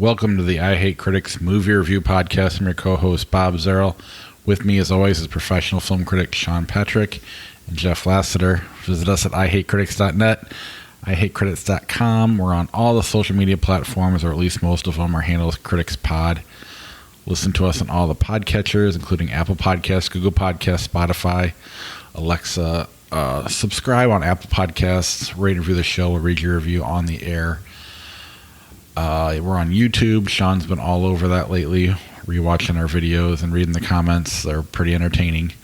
Welcome to the I Hate Critics movie review podcast. I'm your co-host, Bob Zerl. With me, as always, is professional film critic Sean Patrick and Jeff Lassiter. Visit us at ihatecritics.net, ihatecritics.com. We're on all the social media platforms, or at least most of them. Our handle is CriticsPod. Listen to us on all the podcatchers, including Apple Podcasts, Google Podcasts, Spotify, Alexa. Subscribe on Apple Podcasts, rate and review the show. We'll read your review on the air. We're on YouTube. Sean's been all over that lately, rewatching our videos and reading the comments. They're pretty entertaining.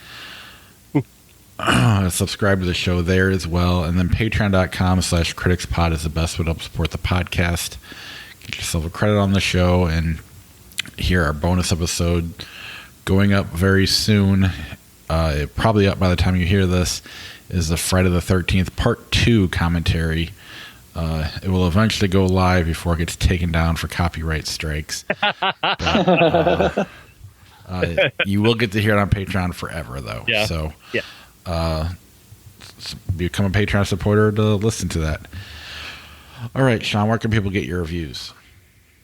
Subscribe to the show there as well. And then patreon.com/criticspod is the best way to help support the podcast. Get yourself a credit on the show and hear our bonus episode going up very soon. Probably up by the time you hear this, is the Friday the 13th Part 2 commentary. It will eventually go live before it gets taken down for copyright strikes. But, you will get to hear it on Patreon forever, though. Yeah. So become a Patreon supporter to listen to that. All right, Sean, where can people get your reviews?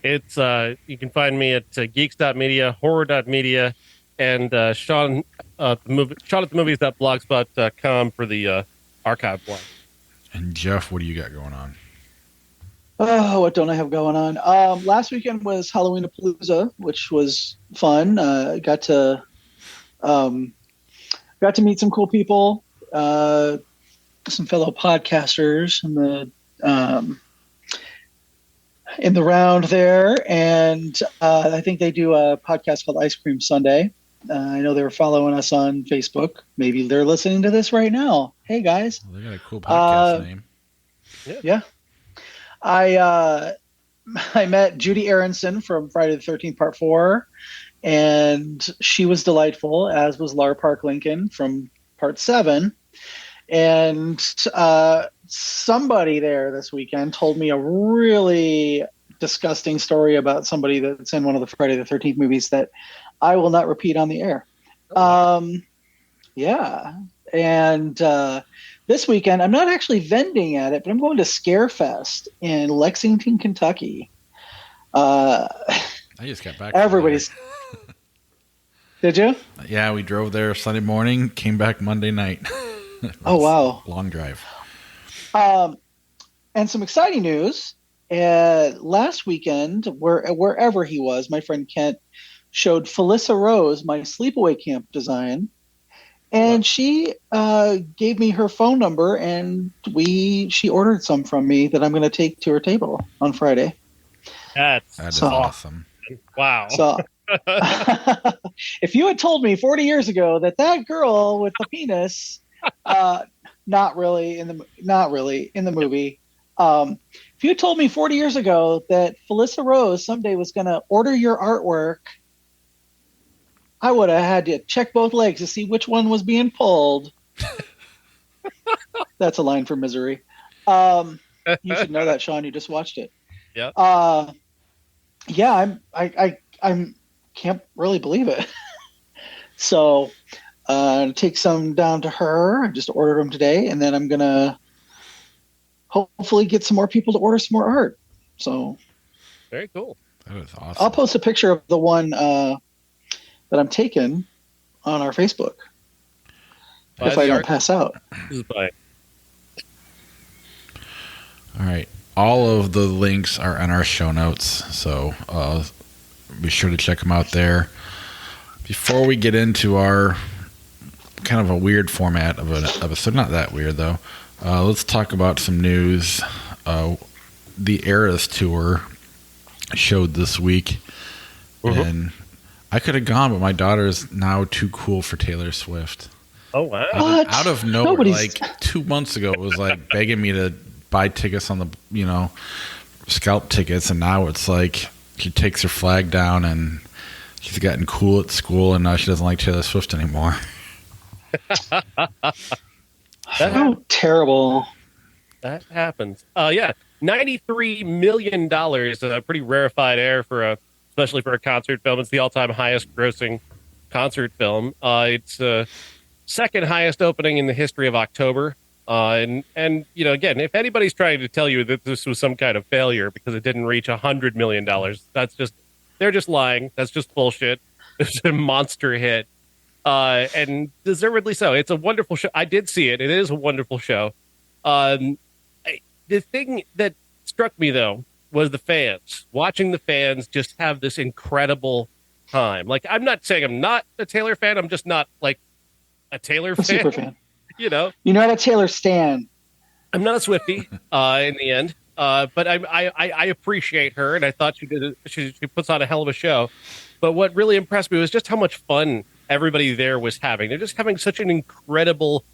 It's you can find me at geeks.media, horror.media, and Sean at the movies.blogspot.com for the archive blog. And Jeff, what do you got going on? Oh, what don't I have going on? Last weekend was Halloween-a-Palooza, which was fun. Got to meet some cool people, some fellow podcasters in the round there, and I think they do a podcast called Ice Cream Sunday. I know they were following us on Facebook. Maybe they're listening to this right now. Hey, guys. Well, they got a cool podcast name. Yeah. I met Judy Aronson from Friday the 13th Part 4, and she was delightful, as was Lar Park Lincoln from Part 7. And somebody there this weekend told me a really disgusting story about somebody that's in one of the Friday the 13th movies that I will not repeat on the air. Yeah. And this weekend, I'm not actually vending at it, but I'm going to Scarefest in Lexington, Kentucky. I just got back. Everybody's. Did you? Yeah, we drove there Sunday morning, came back Monday night. Oh, wow. Long drive. And some exciting news. Last weekend, wherever he was, my friend Kent showed Felissa Rose my sleepaway camp design. And she gave me her phone number, and she ordered some from me that I'm going to take to her table on Friday. That is awesome. Wow. So, if you had told me 40 years ago that girl with the penis, not really in the movie, if you had told me 40 years ago that Felissa Rose someday was going to order your artwork, I would have had to check both legs to see which one was being pulled. That's a line for Misery. You should know that, Sean. You just watched it. Yeah. Yeah. I'm can't really believe it. So, take some down to her. I just ordered them today, and then I'm gonna hopefully get some more people to order some more art. So, very cool. That is awesome. I'll post a picture of the one that I'm taking on our Facebook if I don't pass out. All right. All of the links are in our show notes, so be sure to check them out there. Before we get into our kind of a weird format of an episode, not that weird though, let's talk about some news. The Eras Tour showed this week, and I could have gone, but my daughter is now too cool for Taylor Swift. Oh, wow. What? Out of nowhere, like 2 months ago, it was like begging me to buy tickets on the, scalp tickets. And now it's like she takes her flag down and she's gotten cool at school, and now she doesn't like Taylor Swift anymore. How terrible. That happens. Yeah. $93 million, a pretty rarefied air especially for a concert film. It's the all-time highest grossing concert film. It's second highest opening in the history of October. And again, if anybody's trying to tell you that this was some kind of failure because it didn't reach $100 million, they're just lying. That's just bullshit. It's a monster hit, and deservedly so. It's a wonderful show. I did see it. It is a wonderful show. The thing that struck me though was the fans. Watching the fans just have this incredible time. Like, I'm not saying I'm not a Taylor fan. I'm just not like a Taylor fan. Super fan. You know, you're not a Taylor stan. I'm not a Swiftie in the end, but I appreciate her, and I thought she puts on a hell of a show. But what really impressed me was just how much fun everybody there was having. They're just having such an incredible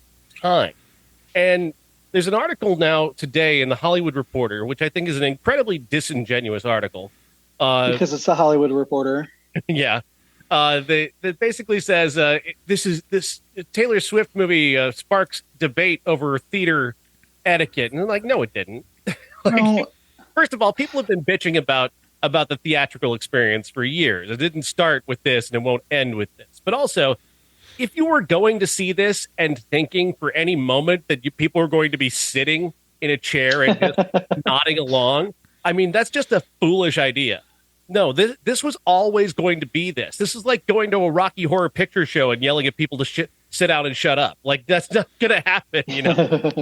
time. And there's an article now today in the Hollywood Reporter, which I think is an incredibly disingenuous article. Because it's the Hollywood Reporter. Yeah. That basically says this Taylor Swift movie sparks debate over theater etiquette, and I'm like, no, it didn't. No. First of all, people have been bitching about the theatrical experience for years. It didn't start with this, and it won't end with this. But also, if you were going to see this and thinking for any moment that people are going to be sitting in a chair and just nodding along, I mean, that's just a foolish idea. No, this was always going to be this. This is like going to a Rocky Horror Picture Show and yelling at people to sit down and shut up. Like, that's not going to happen, you know.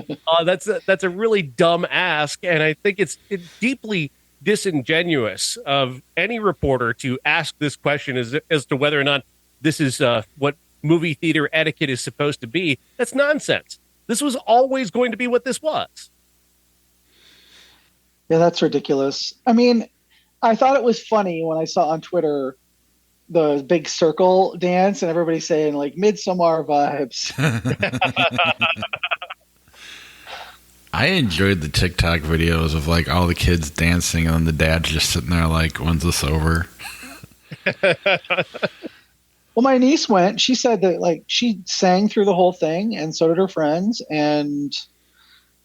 That's a really dumb ask, and I think it's deeply disingenuous of any reporter to ask this question as to whether or not this is what movie theater etiquette is supposed to be. That's nonsense. This was always going to be what this was. Yeah, that's ridiculous. I mean, I thought it was funny when I saw on Twitter the big circle dance and everybody saying like Midsommar vibes. I enjoyed the TikTok videos of like all the kids dancing and then the dad's just sitting there like, when's this over? Well, my niece went. She said that like she sang through the whole thing, and so did her friends, and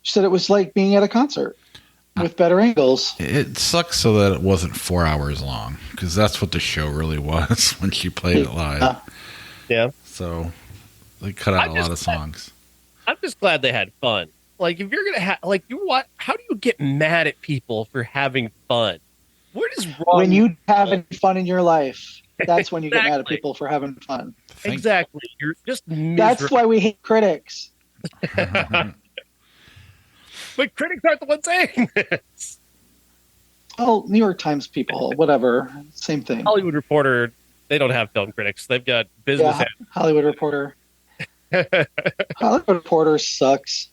she said it was like being at a concert with better angles. It sucks so that it wasn't 4 hours long, because that's what the show really was when she played it live. Yeah. So they cut out a lot of songs. I'm just glad they had fun. Like, if you're gonna how do you get mad at people for having fun? What is wrong? When you having fun in your life, that's when you get mad at Exactly. people for having fun. Exactly. You're just miserable. That's why we hate critics. But critics aren't the ones saying this. Oh, New York Times people, whatever, same thing. Hollywood Reporter, they don't have film critics. They've got business. Yeah, Hollywood Reporter. Hollywood Reporter sucks.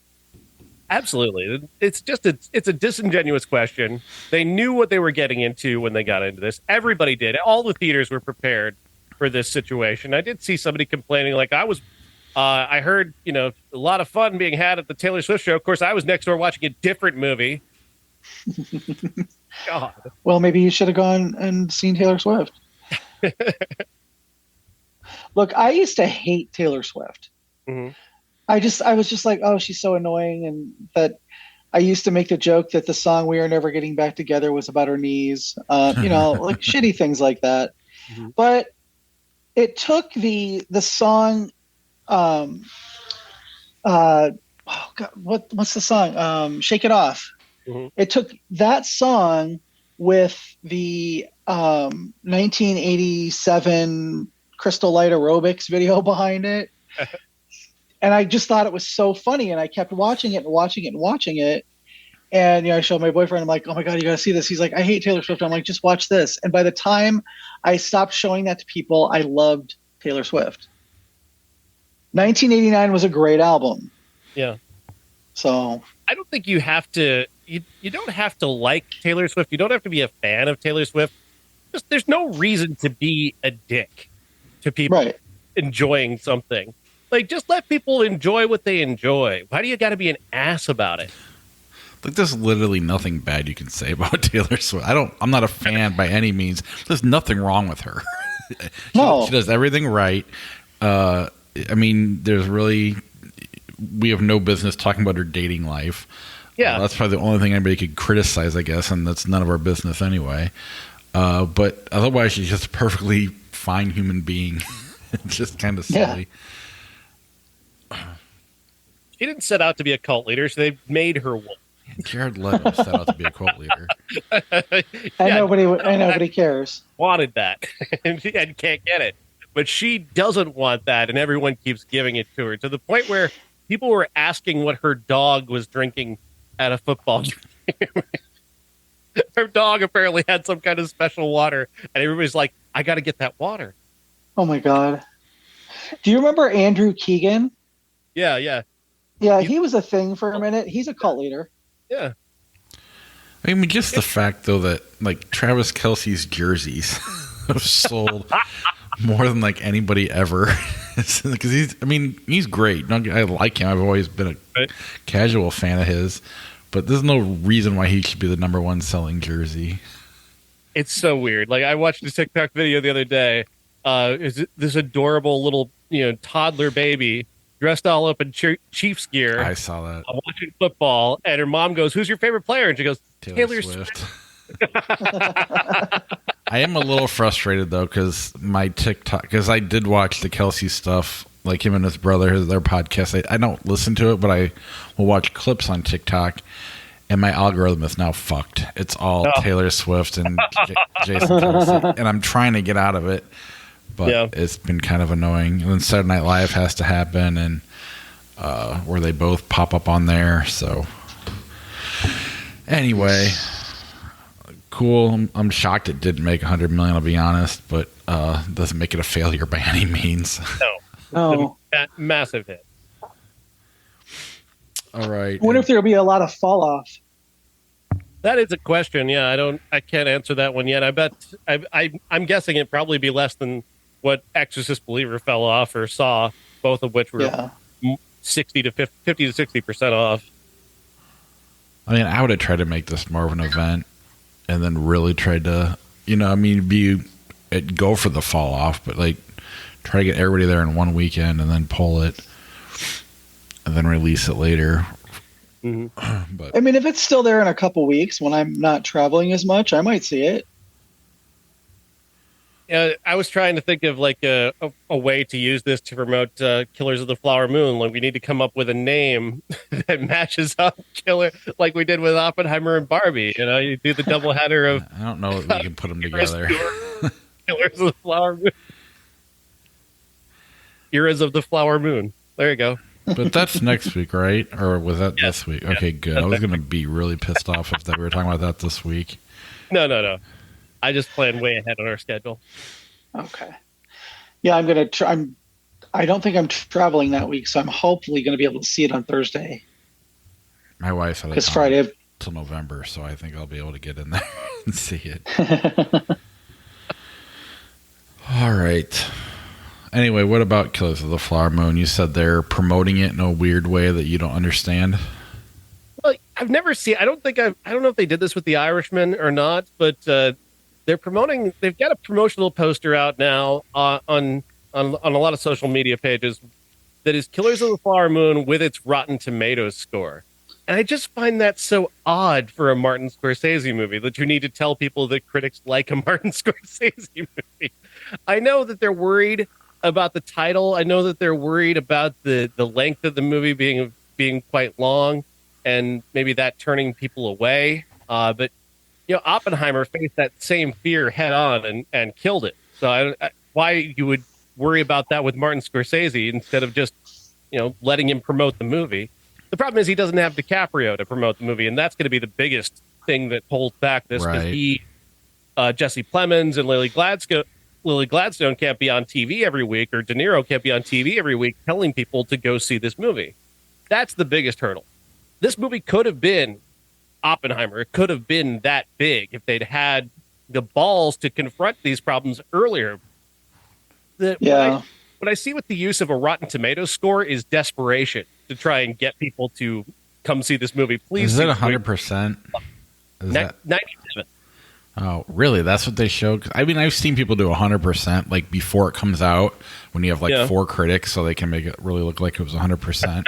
Absolutely. It's a disingenuous question. They knew what they were getting into when they got into this. Everybody did. All the theaters were prepared for this situation. I did see somebody complaining like I heard, a lot of fun being had at the Taylor Swift show. Of course, I was next door watching a different movie. God. Well, maybe you should have gone and seen Taylor Swift. Look, I used to hate Taylor Swift. Mm-hmm. I was just like, oh, she's so annoying. And that I used to make the joke that the song We Are Never Getting Back Together was about her knees, like shitty things like that. Mm-hmm. But it took the song, oh God, what's the song? Shake It Off. Mm-hmm. It took that song with the 1987 Crystal Light Aerobics video behind it. And I just thought it was so funny, and I kept watching it and watching it and watching it. And I showed my boyfriend. I'm like, "Oh my God, you got to see this." He's like, "I hate Taylor Swift." I'm like, "Just watch this." And by the time I stopped showing that to people, I loved Taylor Swift. 1989 was a great album. Yeah. So I don't think you have to. You don't have to like Taylor Swift. You don't have to be a fan of Taylor Swift. There's no reason to be a dick to people enjoying something. Like, just let people enjoy what they enjoy. Why do you got to be an ass about it? Like, there's literally nothing bad you can say about Taylor Swift. I'm not a fan by any means. There's nothing wrong with her. She does everything right. I mean, we have no business talking about her dating life. Yeah. That's probably the only thing anybody could criticize, I guess, and that's none of our business anyway. But otherwise, she's just a perfectly fine human being. It's just kind of silly. She didn't set out to be a cult leader, so they made her one. Jared Leto set out to be a cult leader. And nobody cares. Wanted that and can't get it. But she doesn't want that, and everyone keeps giving it to her to the point where people were asking what her dog was drinking at a football game. Her dog apparently had some kind of special water, and everybody's like, I got to get that water. Oh, my God. Do you remember Andrew Keegan? Yeah. Yeah, he was a thing for a minute. He's a cult leader. Yeah. I mean, just the fact, though, that, like, Travis Kelce's jerseys have sold more than, like, anybody ever. Because he's great. I like him. I've always been a casual fan of his. But there's no reason why he should be the number one selling jersey. It's so weird. Like, I watched a TikTok video the other day. Is this adorable little, toddler baby dressed all up in Chiefs gear. I saw that. Watching football, and her mom goes, "Who's your favorite player?" And she goes, Taylor Swift. I am a little frustrated though because my TikTok, because I did watch the Kelsey stuff, like him and his brother, their podcast. I don't listen to it, but I will watch clips on TikTok, and my algorithm is now fucked. It's all Taylor Swift and Jason Kelsey, and I'm trying to get out of it, but it's been kind of annoying. And then Saturday Night Live has to happen, and where they both pop up on there. So anyway. Cool. I'm shocked it didn't make 100 million, I'll be honest, but doesn't make it a failure by any means. No. Massive hit. All right. I wonder if there'll be a lot of fall off. That is a question. Yeah, I can't answer that one yet. I bet I'm guessing it'd probably be less than what Exorcist Believer fell off or Saw, both of which were 50 to 60% off. I mean, I would have tried to make this more of an event. And then really tried to, go for the fall off, but like try to get everybody there in one weekend and then pull it and then release it later. Mm-hmm. But I mean, if it's still there in a couple weeks when I'm not traveling as much, I might see it. Yeah, I was trying to think of like a way to use this to promote Killers of the Flower Moon. Like we need to come up with a name that matches up Killer, like we did with Oppenheimer and Barbie. You do the double header of. I don't know if we can put them together. Killers of the Flower Moon. Eras of the Flower Moon. There you go. But that's next week, right? Or was that this week? Okay, good. I was going to be really pissed off if we were talking about that this week. No. I just planned way ahead on our schedule. Okay. Yeah, I'm going to I don't think I'm traveling that week, so I'm hopefully going to be able to see it on Thursday. My wife said it's Friday till November, so I think I'll be able to get in there and see it. All right. Anyway, what about Killers of the Flower Moon? You said they're promoting it in a weird way that you don't understand. Well, I've never seen. I don't know if they did this with The Irishman or not, but they've got a promotional poster out now on a lot of social media pages that is Killers of the Flower Moon with its Rotten Tomatoes score. And I just find that so odd for a Martin Scorsese movie that you need to tell people that critics like a Martin Scorsese movie. I know that they're worried about the title. I know that they're worried about the length of the movie being quite long and maybe that turning people away. But Oppenheimer faced that same fear head on and killed it. So why you would worry about that with Martin Scorsese instead of just, letting him promote the movie. The problem is he doesn't have DiCaprio to promote the movie, and that's going to be the biggest thing that holds back this because Jesse Plemons and Lily Gladstone can't be on TV every week, or De Niro can't be on TV every week telling people to go see this movie. That's the biggest hurdle. This movie could have been Oppenheimer. It could have been that big if they'd had the balls to confront these problems earlier. What I see with the use of a Rotten Tomatoes score is desperation to try and get people to come see this movie. Please. Is it 100%? 97. Oh, really? That's what they show? I mean, I've seen people do 100% like before it comes out when you have 4 critics so they can make it really look like it was 100%.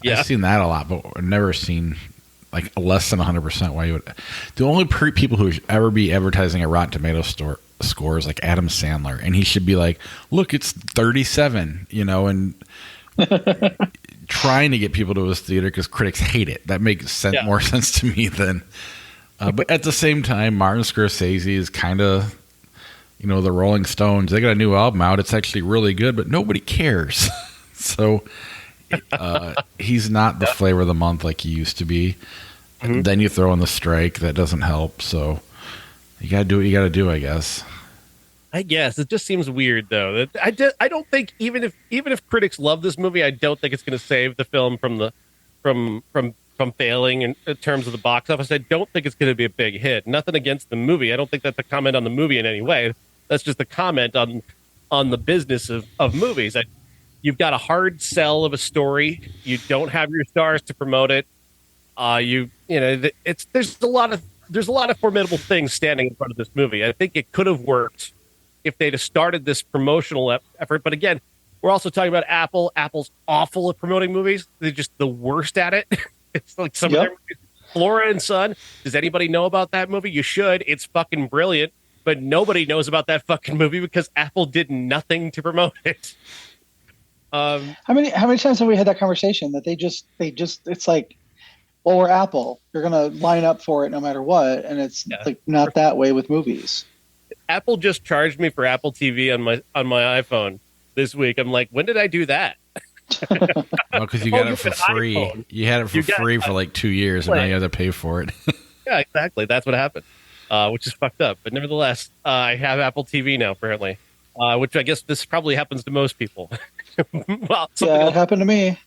I've seen that a lot, but I've never seen like less than 100%. Why you would? The only people who should ever be advertising a Rotten Tomatoes score is like Adam Sandler, and he should be like, "Look, it's 37," and trying to get people to his theater because critics hate it. That makes more sense to me than. But at the same time, Martin Scorsese is kind of, the Rolling Stones. They got a new album out. It's actually really good, but nobody cares. So he's not the flavor of the month like he used to be. And then you throw in the strike. That doesn't help. So you got to do what you got to do, I guess. I guess it just seems weird, though. I don't think even if critics love this movie, I don't think it's going to save the film from failing in terms of the box office. I don't think it's going to be a big hit. Nothing against the movie. I don't think that's a comment on the movie in any way. That's just a comment on the business of movies. You've got a hard sell of a story. You don't have your stars to promote it. There's a lot of formidable things standing in front of this movie. I think it could have worked if they'd have started this promotional effort. But again, we're also talking about Apple. Apple's awful at promoting movies. They're just the worst at it. It's like some of their movies. Flora and Son. Does anybody know about that movie? You should. It's fucking brilliant. But nobody knows about that fucking movie because Apple did nothing to promote it. How many times have we had that conversation that they just it's like, well, we're Apple. You're gonna line up for it no matter what, and it's like not that way with movies. Apple just charged me for Apple TV on my iPhone this week. I'm like, when did I do that? Well, because you got it for free. iPhone. You had it for free for like 2 years, and now you have to pay for it. Yeah, exactly. That's what happened, which is fucked up. But nevertheless, I have Apple TV now, apparently, which I guess this probably happens to most people. Well, it happened to me.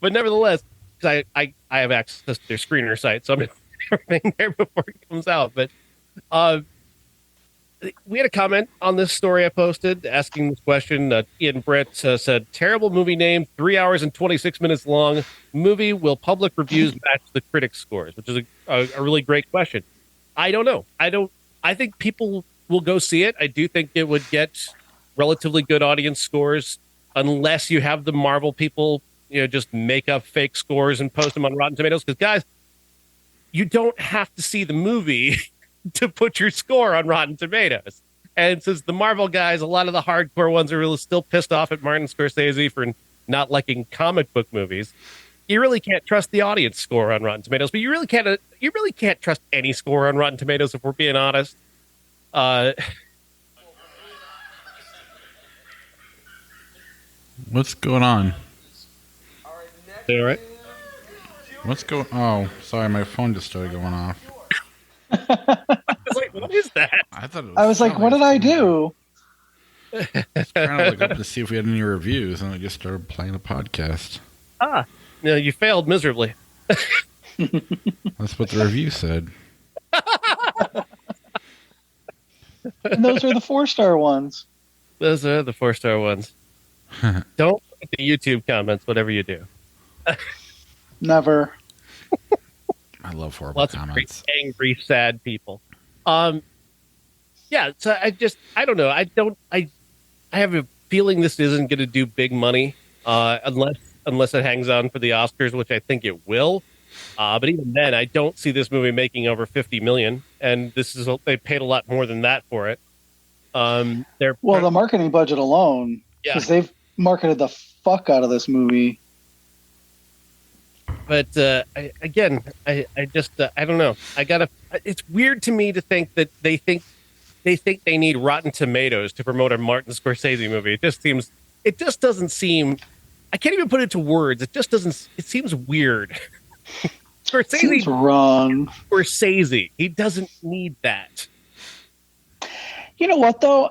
But nevertheless, because I have access to their screener site, so I'm everything there before it comes out. But we had a comment on this story I posted asking this question. Ian Brett said, terrible movie name, 3 hours and 26 minutes long. Movie, will public reviews match the critic scores? Which is a really great question. I don't know. I think people will go see it. I do think it would get relatively good audience scores unless you have the Marvel people, just make up fake scores and post them on Rotten Tomatoes. Because, guys, you don't have to see the movie to put your score on Rotten Tomatoes. And since the Marvel guys, a lot of the hardcore ones are really still pissed off at Martin Scorsese for not liking comic book movies, you really can't trust the audience score on Rotten Tomatoes. But you really can't trust any score on Rotten Tomatoes if we're being honest. What's going on? You all right? What's going? Oh, sorry, my phone just started going off. I was like, what is that? I was like, what did I do? I was trying to look up to see if we had any reviews, and I just started playing a podcast. You failed miserably. That's what the review said. And those are the 4-star ones. Those are the 4-star ones. Don't put the YouTube comments, whatever you do. Never. I love horrible Lots comments. Of angry, sad people. Yeah, so I don't know. I have a feeling this isn't going to do big money unless it hangs on for the Oscars, which I think it will. But even then, I don't see this movie making over $50 million, and they paid a lot more than that for it. The marketing budget alone, because they've marketed the fuck out of this movie. But I don't know. It's weird to me to think that they think they need Rotten Tomatoes to promote a Martin Scorsese movie. It just doesn't seem. I can't even put it to words. It just doesn't. It seems weird. Scorsese seems wrong. Scorsese, he doesn't need that. You know what though?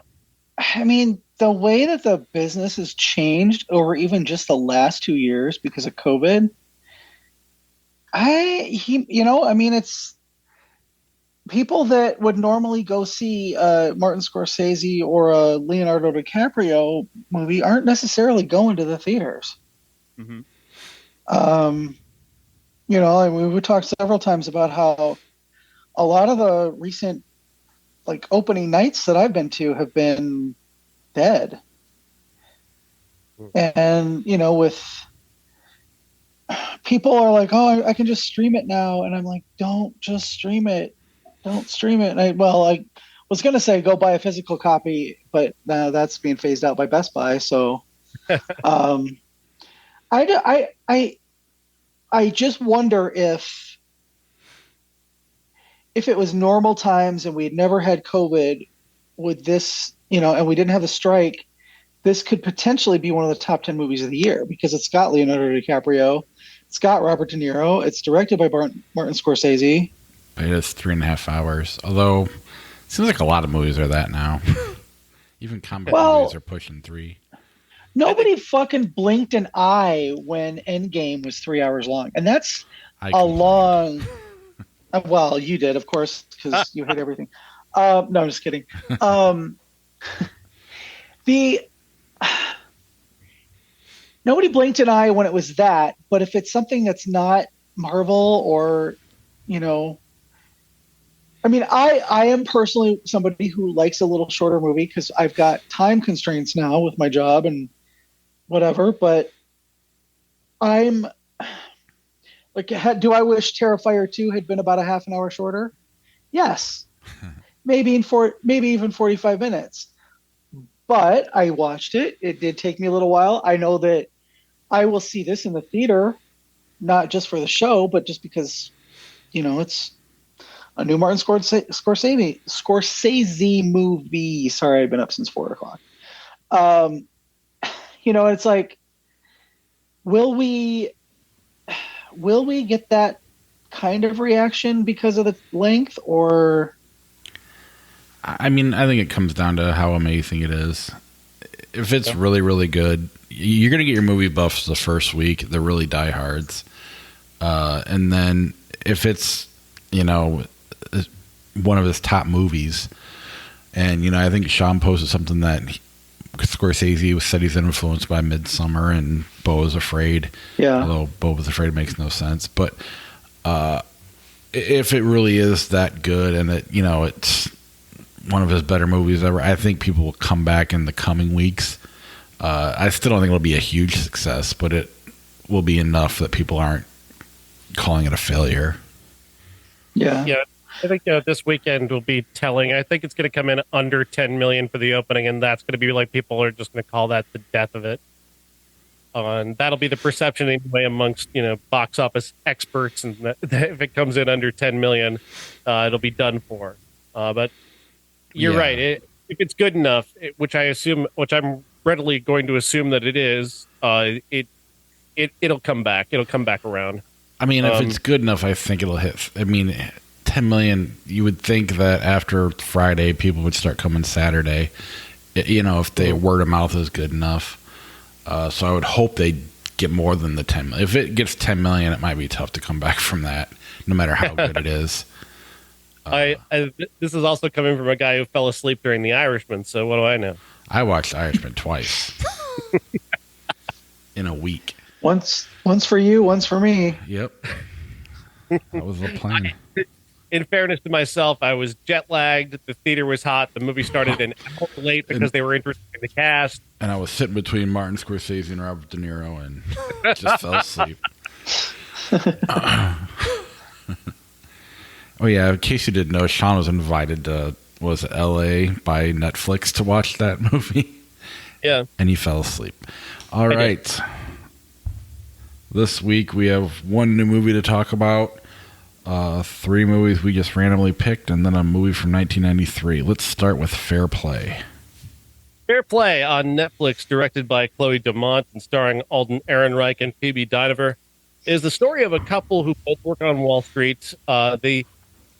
I mean, the way that the business has changed over even just the last 2 years because of COVID. It's people that would normally go see a Martin Scorsese or a Leonardo DiCaprio movie aren't necessarily going to the theaters. Mm-hmm. We talked several times about how a lot of the recent opening nights that I've been to have been dead. And, with people are like, oh, I can just stream it now. And I'm like, don't just stream it. Don't stream it. And I was going to say go buy a physical copy, but that's being phased out by Best Buy. So I just wonder if it was normal times and we'd never had COVID, would this, and we didn't have the strike, this could potentially be one of the top 10 movies of the year because it's got Leonardo DiCaprio, it's got Robert De Niro, it's directed by Martin Scorsese. It is 3.5 hours. Although, it seems like a lot of movies are that now. Even combat movies are pushing 3. Nobody fucking blinked an eye when Endgame was 3 hours long. And that's a long... Well, you did, of course, because you hate everything. No, I'm just kidding. Nobody blinked an eye when it was that, but if it's something that's not Marvel or, I mean, I am personally somebody who likes a little shorter movie because I've got time constraints now with my job and whatever, but I'm like, do I wish Terrifier 2 had been about a half an hour shorter? Yes. Maybe even 45 minutes. But I watched it. It did take me a little while. I know that I will see this in the theater, not just for the show, but just because, it's a new Martin Scorsese movie. Sorry, I've been up since 4 o'clock. It's like, will we get that kind of reaction because of the length, or? I mean, I think it comes down to how amazing it is. If it's really, really good, you're going to get your movie buffs the first week. They're really diehards. And then if it's, one of his top movies, and, I think Sean posted something that Scorsese said he's influenced by Midsummer and Beau is Afraid. Yeah. Although Beau is Afraid makes no sense. But if it really is that good and it's one of his better movies ever, I think people will come back in the coming weeks. I still don't think it'll be a huge success, but it will be enough that people aren't calling it a failure. Yeah. Yeah. I think this weekend will be telling. I think it's going to come in under 10 million for the opening, and that's going to be like people are just going to call that the death of it. And that'll be the perception anyway amongst box office experts, and that if it comes in under 10 million, it'll be done for. But you're right. If it's good enough, which I'm readily going to assume that it is, it'll come back. It'll come back around. I mean, if it's good enough, I think it'll hit. I mean, 10 million, you would think that after Friday, people would start coming Saturday, if the word of mouth is good enough. So I would hope they get more than the 10 million. If it gets 10 million, it might be tough to come back from that, no matter how good it is. This is also coming from a guy who fell asleep during The Irishman, so what do I know? I watched Irishman twice in a week. Once for you, once for me. Yep. That was the plan. In fairness to myself, I was jet lagged. The theater was hot. The movie started an hour late because they were interested in the cast. And I was sitting between Martin Scorsese and Robert De Niro and just fell asleep. Oh, yeah. In case you didn't know, Sean was invited to, L.A. by Netflix to watch that movie. Yeah. And he fell asleep. All right. This week we have one new movie to talk about. 3 movies we just randomly picked, and then a movie from 1993. Let's start with Fair Play. Fair Play on Netflix, directed by Chloe Dumont and starring Alden Ehrenreich and Phoebe Dynevor, is the story of a couple who both work on Wall Street. They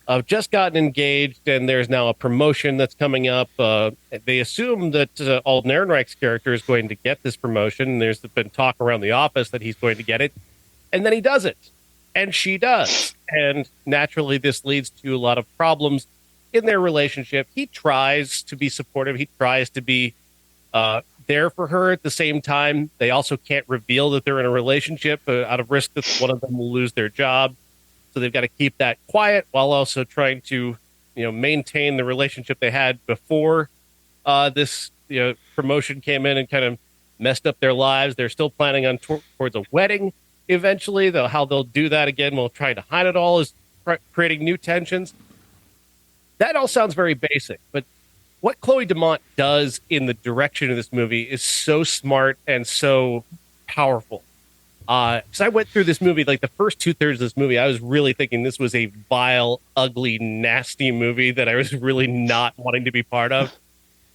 have just gotten engaged, and there's now a promotion that's coming up. They assume that Alden Ehrenreich's character is going to get this promotion. There's been talk around the office that he's going to get it, and then he doesn't. And she does. And naturally, this leads to a lot of problems in their relationship. He tries to be supportive. He tries to be there for her. At the same time, they also can't reveal that they're in a relationship out of risk that one of them will lose their job. So they've got to keep that quiet while also trying to, maintain the relationship they had before this promotion came in and kind of messed up their lives. They're still planning on towards a wedding. Eventually, how they'll do that again while trying to hide it all is creating new tensions. That all sounds very basic, but what Chloe Dumont does in the direction of this movie is so smart and so powerful. Because I went through this movie, like the first 2/3 of this movie, I was really thinking this was a vile, ugly, nasty movie that I was really not wanting to be part of.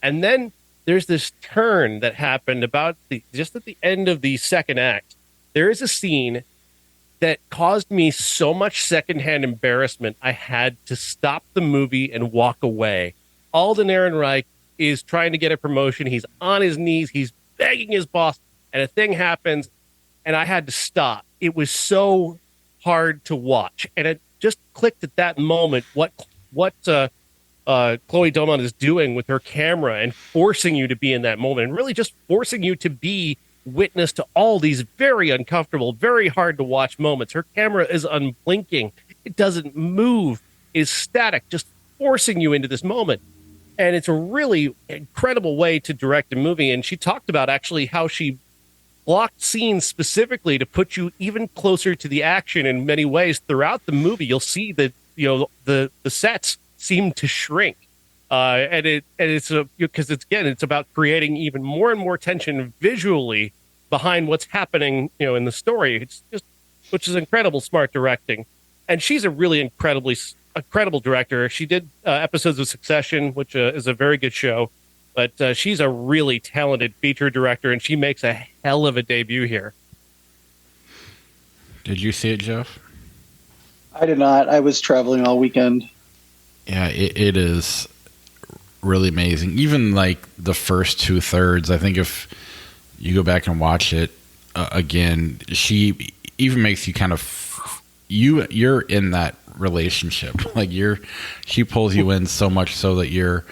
And then there's this turn that happened about just at the end of the second act. There is a scene that caused me so much secondhand embarrassment, I had to stop the movie and walk away. Alden Ehrenreich is trying to get a promotion. He's on his knees. He's begging his boss, and a thing happens, and I had to stop. It was so hard to watch, and it just clicked at that moment what Chloe Domon is doing with her camera and forcing you to be in that moment, and really just forcing you to be witness to all these very uncomfortable, very hard to watch moments. Her camera is unblinking. It doesn't move, is static, just forcing you into this moment. And it's a really incredible way to direct a movie. And she talked about actually how she blocked scenes specifically to put you even closer to the action in many ways. Throughout the movie, you'll see that, the sets seem to shrink. It's because it's about creating even more and more tension visually behind what's happening, in the story. It's just, which is incredible, smart directing. And she's a really incredible director. She did episodes of Succession, which is a very good show, but she's a really talented feature director, and she makes a hell of a debut here. Did you see it, Jeff? I did not. I was traveling all weekend. Yeah, it is really amazing. Even like the first 2/3, I think if you go back and watch it again, she even makes you kind of you're in that relationship. Like she pulls you in so much so that you're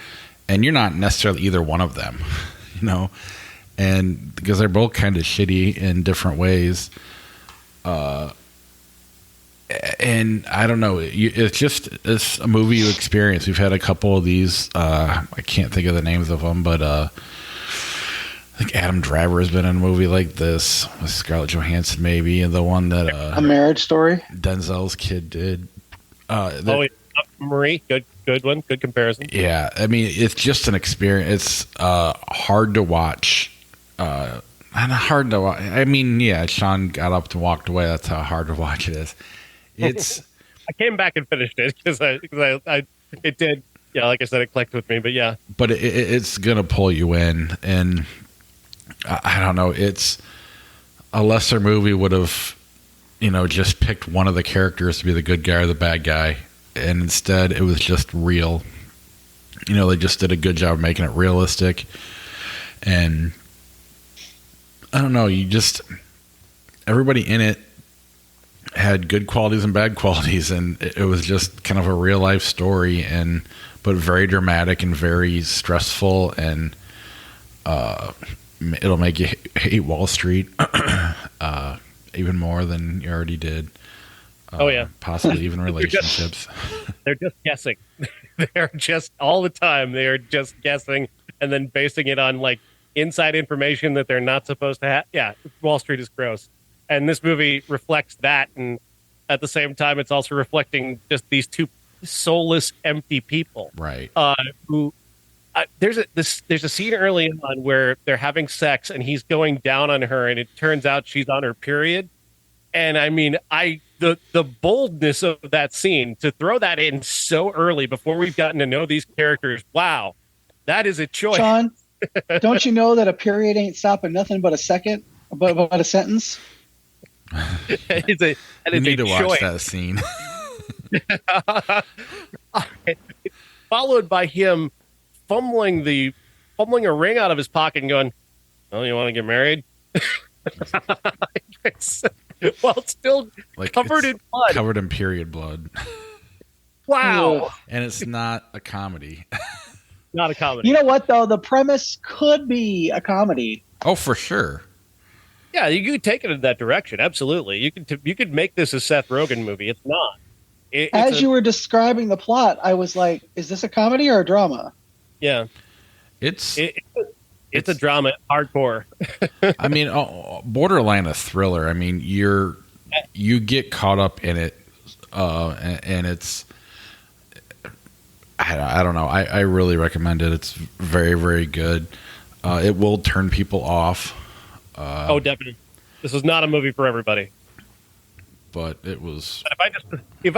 not necessarily either one of them, and because they're both kind of shitty in different ways. And I don't know, it's a movie you experience. We've had a couple of these. I can't think of the names of them, but I think Adam Driver has been in a movie like this with Scarlett Johansson, maybe, and the one that A Marriage Story, Denzel's kid did. Marie, good one, good comparison. Yeah, I mean, it's just an experience. It's hard to watch. And hard to watch. I mean, yeah, Sean got up and walked away. That's how hard to watch it is. It's. I came back and finished it because it did. Yeah, like I said, it clicked with me. But yeah, but it's gonna pull you in, and I don't know. It's a lesser movie would have, just picked one of the characters to be the good guy or the bad guy, and instead it was just real. They just did a good job of making it realistic, and I don't know. Everybody in it had good qualities and bad qualities, and it was just kind of a real life story, but very dramatic and very stressful, and it'll make you hate Wall Street even more than you already did. Oh yeah, possibly even relationships. They're just guessing. They're just all the time. They are just guessing and then basing it on like inside information that they're not supposed to have. Yeah, Wall Street is gross. And this movie reflects that, and at the same time, it's also reflecting just these two soulless, empty people. Right. There's a scene early on where they're having sex, and he's going down on her, and it turns out she's on her period. And I mean, the boldness of that scene to throw that in so early before we've gotten to know these characters. Wow, that is a choice. Sean, don't you know that a period ain't stopping nothing but a second, but a sentence? You need to watch that scene. Followed by him fumbling a ring out of his pocket and going, "Oh, you want to get married?" Well, it's still covered in blood. Covered in period blood. Wow. And it's not a comedy. Not a comedy. You know what, though? The premise could be a comedy. Oh, for sure. Yeah, you could take it in that direction. Absolutely. You could make this a Seth Rogen movie. It's not. As you were describing the plot, I was like, is this a comedy or a drama? Yeah. It's a drama, hardcore. I mean, borderline a thriller. I mean, you get caught up in it, and it's. I don't know. I really recommend it. It's very, very good. It will turn people off. Oh, definitely. This was not a movie for everybody. But it was. If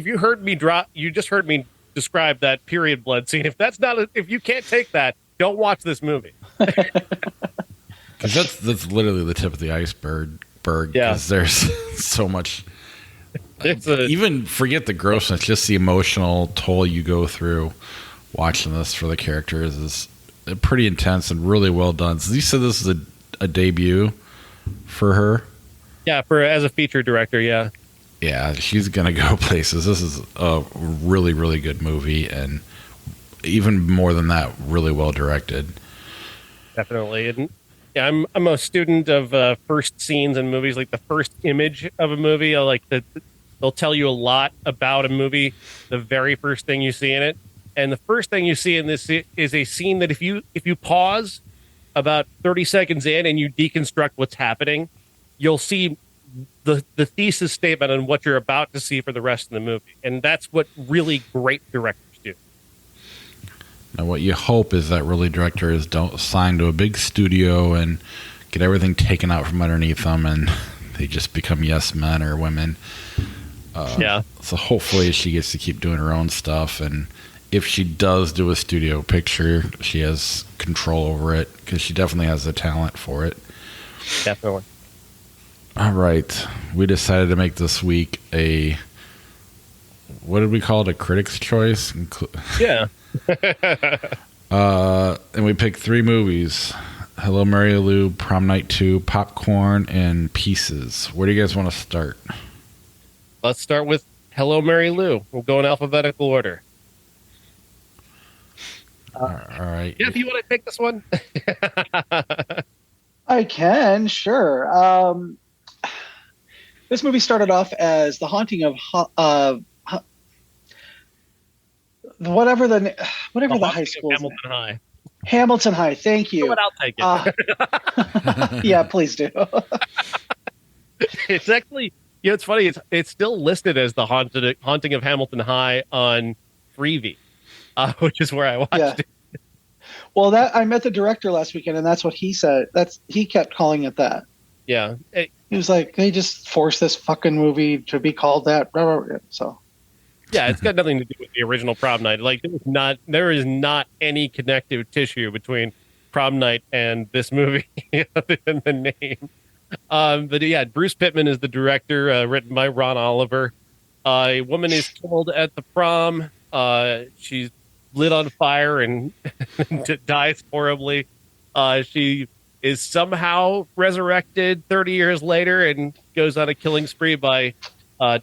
you heard me you just heard me describe that period blood scene. If you can't take that, don't watch this movie. Because that's literally the tip of the iceberg. Because there's so much. Even forget the grossness, just the emotional toll you go through watching this for the characters is pretty intense and really well done. So you said this is a debut for her? Yeah, as a feature director, yeah. Yeah, she's going to go places. This is a really, really good movie, and even more than that, really well directed. Definitely. And yeah, I'm a student of first scenes in movies, like the first image of a movie. They'll tell you a lot about a movie, the very first thing you see in it. And the first thing you see in this is a scene that if you pause about 30 seconds in and you deconstruct what's happening, you'll see the thesis statement on what you're about to see for the rest of the movie. And that's what really great directors do. Now, what you hope is that really directors don't sign to a big studio and get everything taken out from underneath them and they just become yes men or women. So hopefully she gets to keep doing her own stuff. And if she does do a studio picture, she has control over it because she definitely has the talent for it. Definitely. All right. We decided to make this week what did we call it? A Critic's Choice? Yeah. And we picked 3 movies: Hello, Mary Lou, Prom Night 2, Popcorn, and Pieces. Where do you guys want to start? Let's start with Hello, Mary Lou. We'll go in alphabetical order. All right. Jeff, you want to take this one? I can, sure. This movie started off as The Haunting of whatever the high school is. Hamilton High. Hamilton High. Thank you. But I'll take it. Yeah, please do. It's actually, it's funny. It's still listed as The Haunting of Hamilton High on Freevee, which is where I watched it. Well, I met the director last weekend, and that's what he said. He kept calling it that. Yeah. He was like, they just forced this fucking movie to be called that. So. Yeah, it's got nothing to do with the original Prom Night. Like there is not any connective tissue between Prom Night and this movie other than the name. But yeah, Bruce Pittman is the director, written by Ron Oliver. A woman is killed at the prom. She's lit on fire and dies horribly. She is somehow resurrected 30 years later and goes on a killing spree by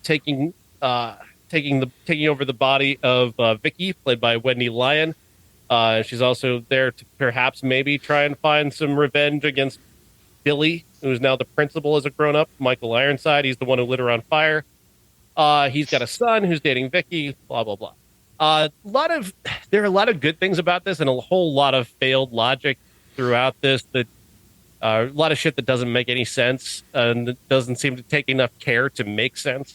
taking over the body of Vicky, played by Wendy Lyon. She's also there to perhaps maybe try and find some revenge against Billy, who's now the principal as a grown-up. Michael Ironside, he's the one who lit her on fire. He's got a son who's dating Vicky, blah, blah, blah. There are a lot of good things about this and a whole lot of failed logic throughout this. A lot of shit that doesn't make any sense and doesn't seem to take enough care to make sense.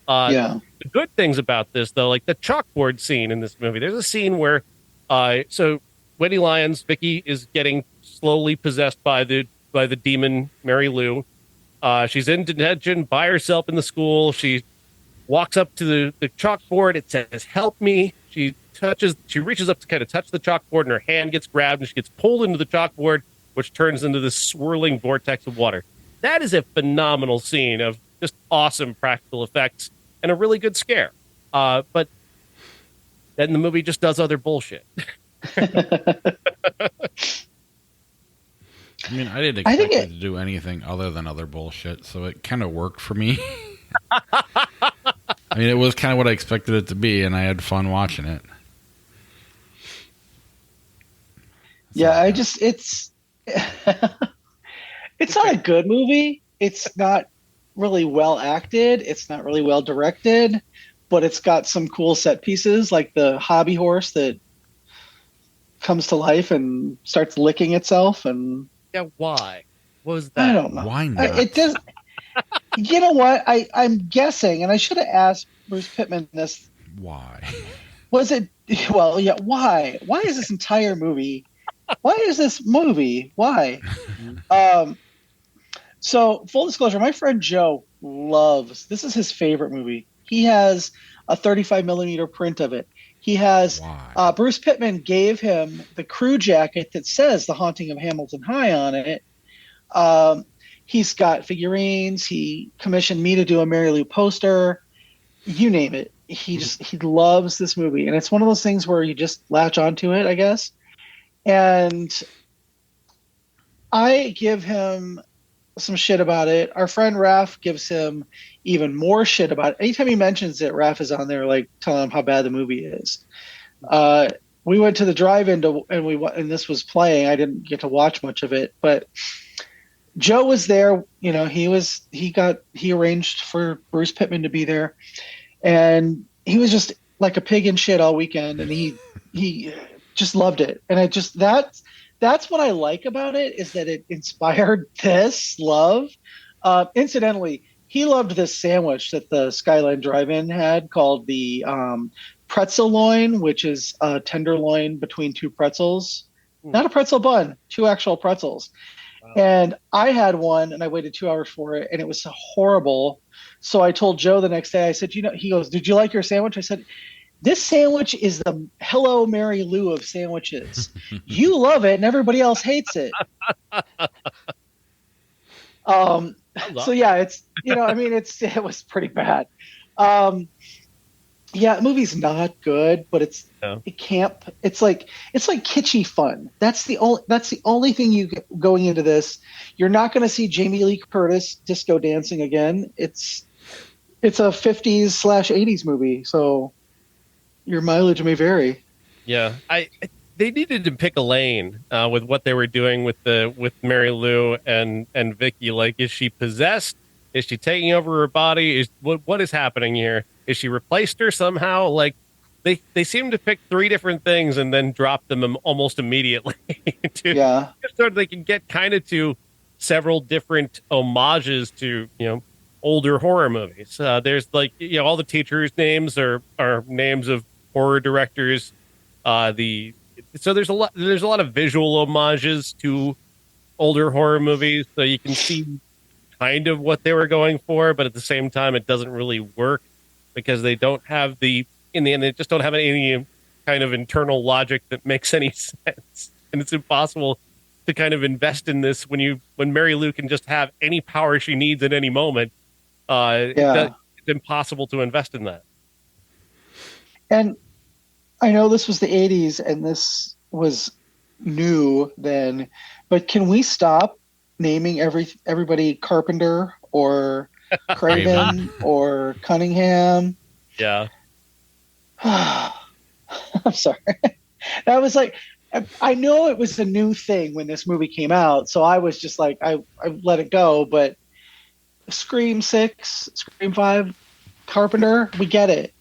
The good things about this, though, like the chalkboard scene in this movie, there's a scene where so Wendy Lyons, Vicky, is getting slowly possessed by the demon Mary Lou. She's in detention by herself in the school. She walks up to the chalkboard. It says, "Help me." She reaches up to kind of touch the chalkboard, and her hand gets grabbed, and she gets pulled into the chalkboard, which turns into this swirling vortex of water. That is a phenomenal scene of just awesome practical effects and a really good scare. But then the movie just does other bullshit. I mean, I didn't expect it to do anything other than other bullshit, so it kind of worked for me. I mean, it was kind of what I expected it to be, and I had fun watching it. It's not a good movie. It's not really well acted. It's not really well directed, but it's got some cool set pieces, like the hobby horse that comes to life and starts licking itself. And yeah, why? What was that? I don't know. Why not? It does. You know what? I'm guessing, and I should have asked Bruce Pittman this. Why? Was it? Well, yeah. Why? Why is this entire movie? Why is this movie? Why? So, full disclosure, my friend Joe loves this is his favorite movie. He has a 35 millimeter print of it. He has Why? Bruce Pittman gave him the crew jacket that says "The Haunting of Hamilton High" on it. Um, he's got figurines. He commissioned me to do a Mary Lou poster. You name it. He loves this movie, and it's one of those things where you just latch onto it, I guess. And I give him some shit about it. Our friend Raph gives him even more shit about it. Anytime he mentions it, Raph is on there like telling him how bad the movie is. We went to the drive-in and this was playing. I didn't get to watch much of it, but Joe was there. You know, he arranged for Bruce Pittman to be there, and he was just like a pig in shit all weekend, and he just loved it. And that's what I like about it, is that it inspired this love. Incidentally, he loved this sandwich that the Skyline Drive-In had called the pretzel loin, which is a tenderloin between two pretzels. Not a pretzel bun, two actual pretzels. Wow. And I had one, and I waited 2 hours for it, and it was horrible. So I told Joe the next day, I said, he goes, "Did you like your sandwich?" I said, "This sandwich is the Hello Mary Lou of sandwiches. You love it, and everybody else hates it." So yeah, it's it was pretty bad. Yeah, the movie's not good, but it's like kitschy fun. That's the only thing you get going into this. You're not going to see Jamie Lee Curtis disco dancing again. It's a 50s/80s movie, so your mileage may vary. Yeah, they needed to pick a lane with what they were doing with Mary Lou and Vicky. Like, is she possessed? Is she taking over her body? What is happening here? Is she replaced her somehow? Like, they seem to pick three different things and then drop them almost immediately. So they can get kind of to several different homages to older horror movies. There's all the teachers' names are names of horror directors. So there's a lot of visual homages to older horror movies, so you can see kind of what they were going for, but at the same time it doesn't really work because they don't have in the end they just don't have any kind of internal logic that makes any sense. And it's impossible to kind of invest in this when Mary Lou can just have any power she needs at any moment. It's impossible to invest in that. And I know this was the 80s and this was new then, but can we stop naming everybody Carpenter or Craven or Cunningham? Yeah. I'm sorry. That was like, I know it was a new thing when this movie came out, so I was just like, I let it go, but Scream 6, Scream 5, Carpenter, we get it.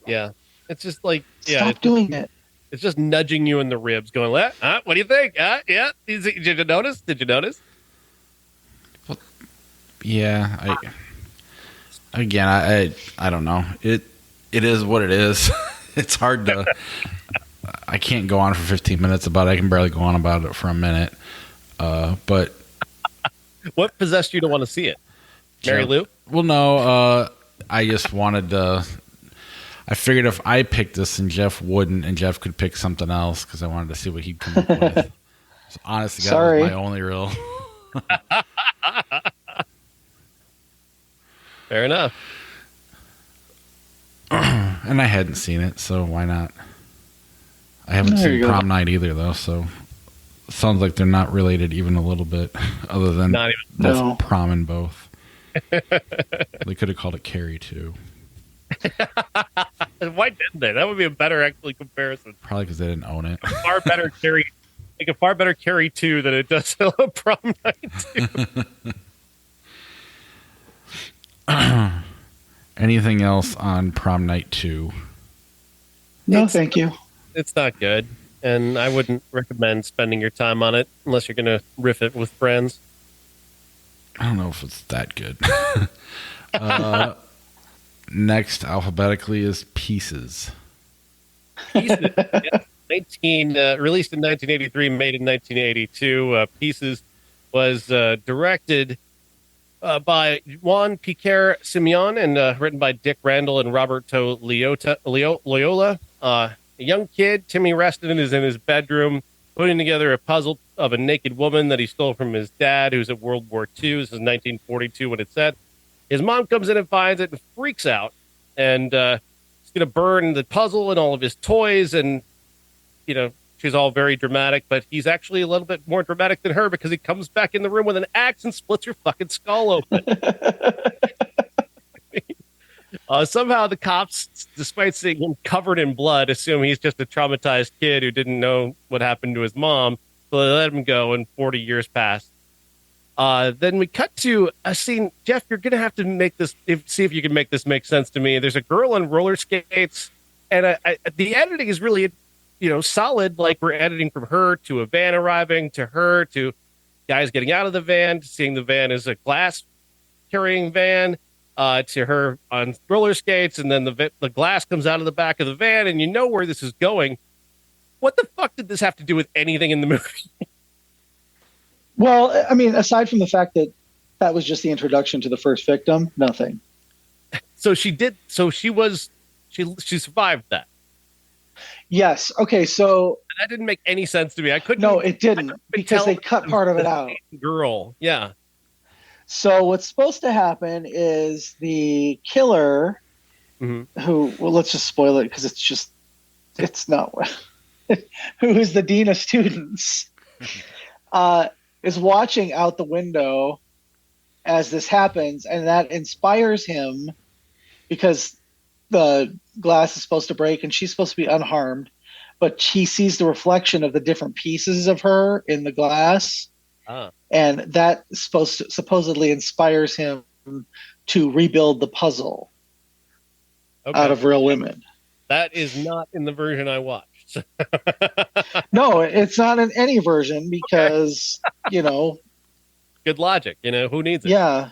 Yeah. It's just like, stop doing it. It's just nudging you in the ribs, going, what do you think? Yeah. Did you notice? Well, yeah. I don't know. It is what it is. It's hard to. I can't go on for 15 minutes about it. I can barely go on about it for a minute. But what possessed you to want to see it? Mary Lou? Well, no. I just wanted to. I figured if I picked this and Jeff wouldn't, and Jeff could pick something else because I wanted to see what he'd come up with. So honestly, that was my only real. Fair enough. And I hadn't seen it, so why not? I haven't seen Prom Night either, though, so it sounds like they're not related even a little bit, other than both prom and both. They could have called it Carrie, too. Why didn't they? That would be a better comparison. Probably because they didn't own it. Far better Carrie, like a far better Carrie 2 than it does Prom Night 2. Anything else on Prom Night 2? No, thank you. It's not good, and I wouldn't recommend spending your time on it unless you're going to riff it with friends. I don't know if it's that good. Next, alphabetically, is Pieces. Pieces, released in 1983, made in 1982. Pieces was directed by Juan Piquer Simeon and written by Dick Randall and Roberto Loyola. A young kid, Timmy Reston, is in his bedroom putting together a puzzle of a naked woman that he stole from his dad, who's at World War II. This is 1942 when it's set. His mom comes in and finds it and freaks out. And he's going to burn the puzzle and all of his toys. And, she's all very dramatic. But he's actually a little bit more dramatic than her because he comes back in the room with an axe and splits her fucking skull open. Somehow the cops, despite seeing him covered in blood, assume he's just a traumatized kid who didn't know what happened to his mom. So they let him go, and 40 years pass. Then we cut to a scene. Jeff, you're going to have to see if you can make this make sense to me. There's a girl on roller skates, and the editing is really, solid. Like we're editing from her to a van arriving, to her to guys getting out of the van, to seeing the van as a glass carrying van. To her on roller skates, and then the glass comes out of the back of the van, and you know where this is going. What the fuck did this have to do with anything in the movie? Well, I mean, aside from the fact that was just the introduction to the first victim, nothing. So she survived that. Yes. Okay. So that didn't make any sense to me. No, it didn't, because they cut part of it out. Girl. Yeah. So what's supposed to happen is the killer, let's just spoil it because it's not, who is the dean of students, is watching out the window as this happens, and that inspires him because the glass is supposed to break and she's supposed to be unharmed, but he sees the reflection of the different pieces of her in the glass. And that supposedly inspires him to rebuild the puzzle out of real women. That is not in the version I watched. No, it's not in any version because, Good logic. Who needs it? Yeah.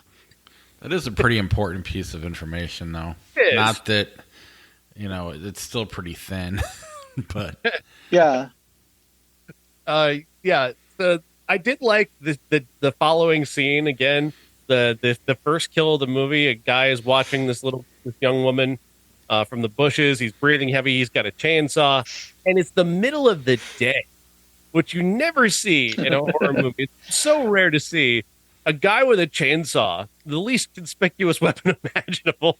That is a pretty important piece of information, though. It is. Not that, it's still pretty thin, but. Yeah. Yeah. I did like the following scene again. The first kill of the movie. A guy is watching this young woman from the bushes. He's breathing heavy. He's got a chainsaw, and it's the middle of the day, which you never see in a horror movie. It's so rare to see a guy with a chainsaw, the least conspicuous weapon imaginable,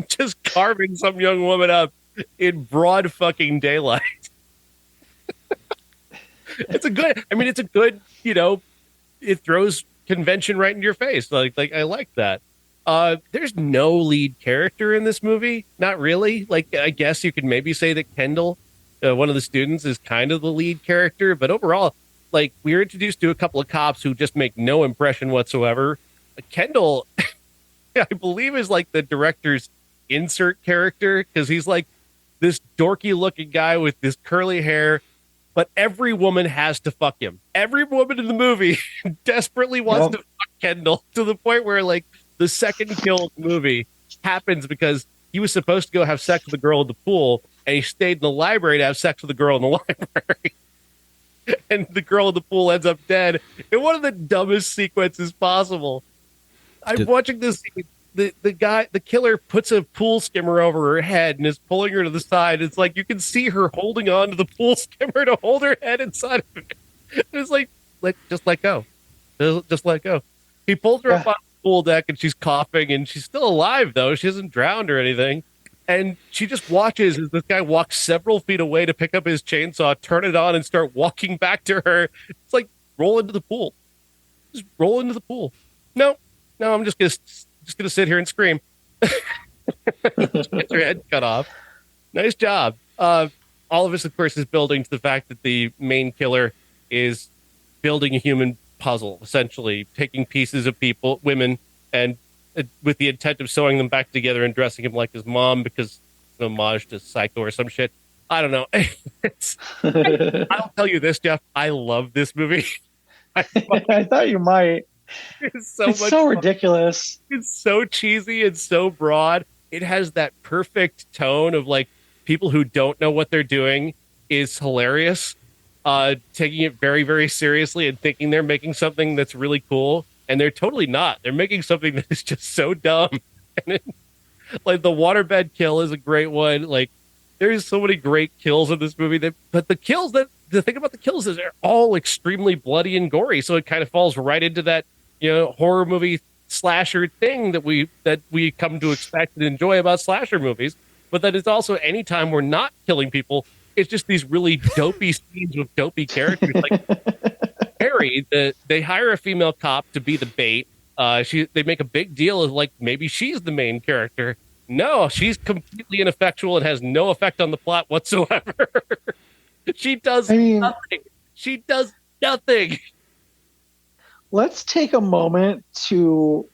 just carving some young woman up in broad fucking daylight. It's a good, it throws convention right in your face. Like I like that. There's no lead character in this movie. Not really. Like, I guess you could maybe say that Kendall, one of the students, is kind of the lead character, but overall, like, we're introduced to a couple of cops who just make no impression whatsoever. Kendall, I believe, is like the director's insert character, because he's like this dorky looking guy with this curly hair. But every woman has to fuck him. Every woman in the movie desperately wants to fuck Kendall, to the point where, like, the second kill of the movie happens because he was supposed to go have sex with a girl in the pool, and he stayed in the library to have sex with a girl in the library. And the girl in the pool ends up dead in one of the dumbest sequences possible. I'm watching this. The killer puts a pool skimmer over her head and is pulling her to the side. It's like you can see her holding on to the pool skimmer to hold her head inside of it. It's like, just let go. Just let go. He pulls her up on the pool deck and she's coughing, and she's still alive, though. She hasn't drowned or anything. And she just watches as this guy walks several feet away to pick up his chainsaw, turn it on, and start walking back to her. It's like, roll into the pool. Just roll into the pool. No, I'm just gonna sit here and scream. Get your head cut off. Nice job. All of this, of course, is building to the fact that the main killer is building a human puzzle, essentially taking pieces of women, and with the intent of sewing them back together and dressing him like his mom because it's an homage to Psycho or some shit. I don't know. I'll tell you this, Jeff. I love this movie. I thought you might. It's so ridiculous. It's so cheesy and so broad. It has that perfect tone of, like, people who don't know what they're doing is hilarious, taking it very, very seriously and thinking they're making something that's really cool. and they're totally not. They're making something that is just so dumb. And like the waterbed kill is a great one. Like there's so many great kills in this movie but the thing about the kills is they're all extremely bloody and gory. So it kind of falls right into that, horror movie slasher thing that we come to expect and enjoy about slasher movies. But that it's also anytime we're not killing people, it's just these really dopey scenes with dopey characters. Like Harry, they hire a female cop to be the bait. They make a big deal of like maybe she's the main character. No, she's completely ineffectual and has no effect on the plot whatsoever. She does nothing. She does nothing. Let's take a moment to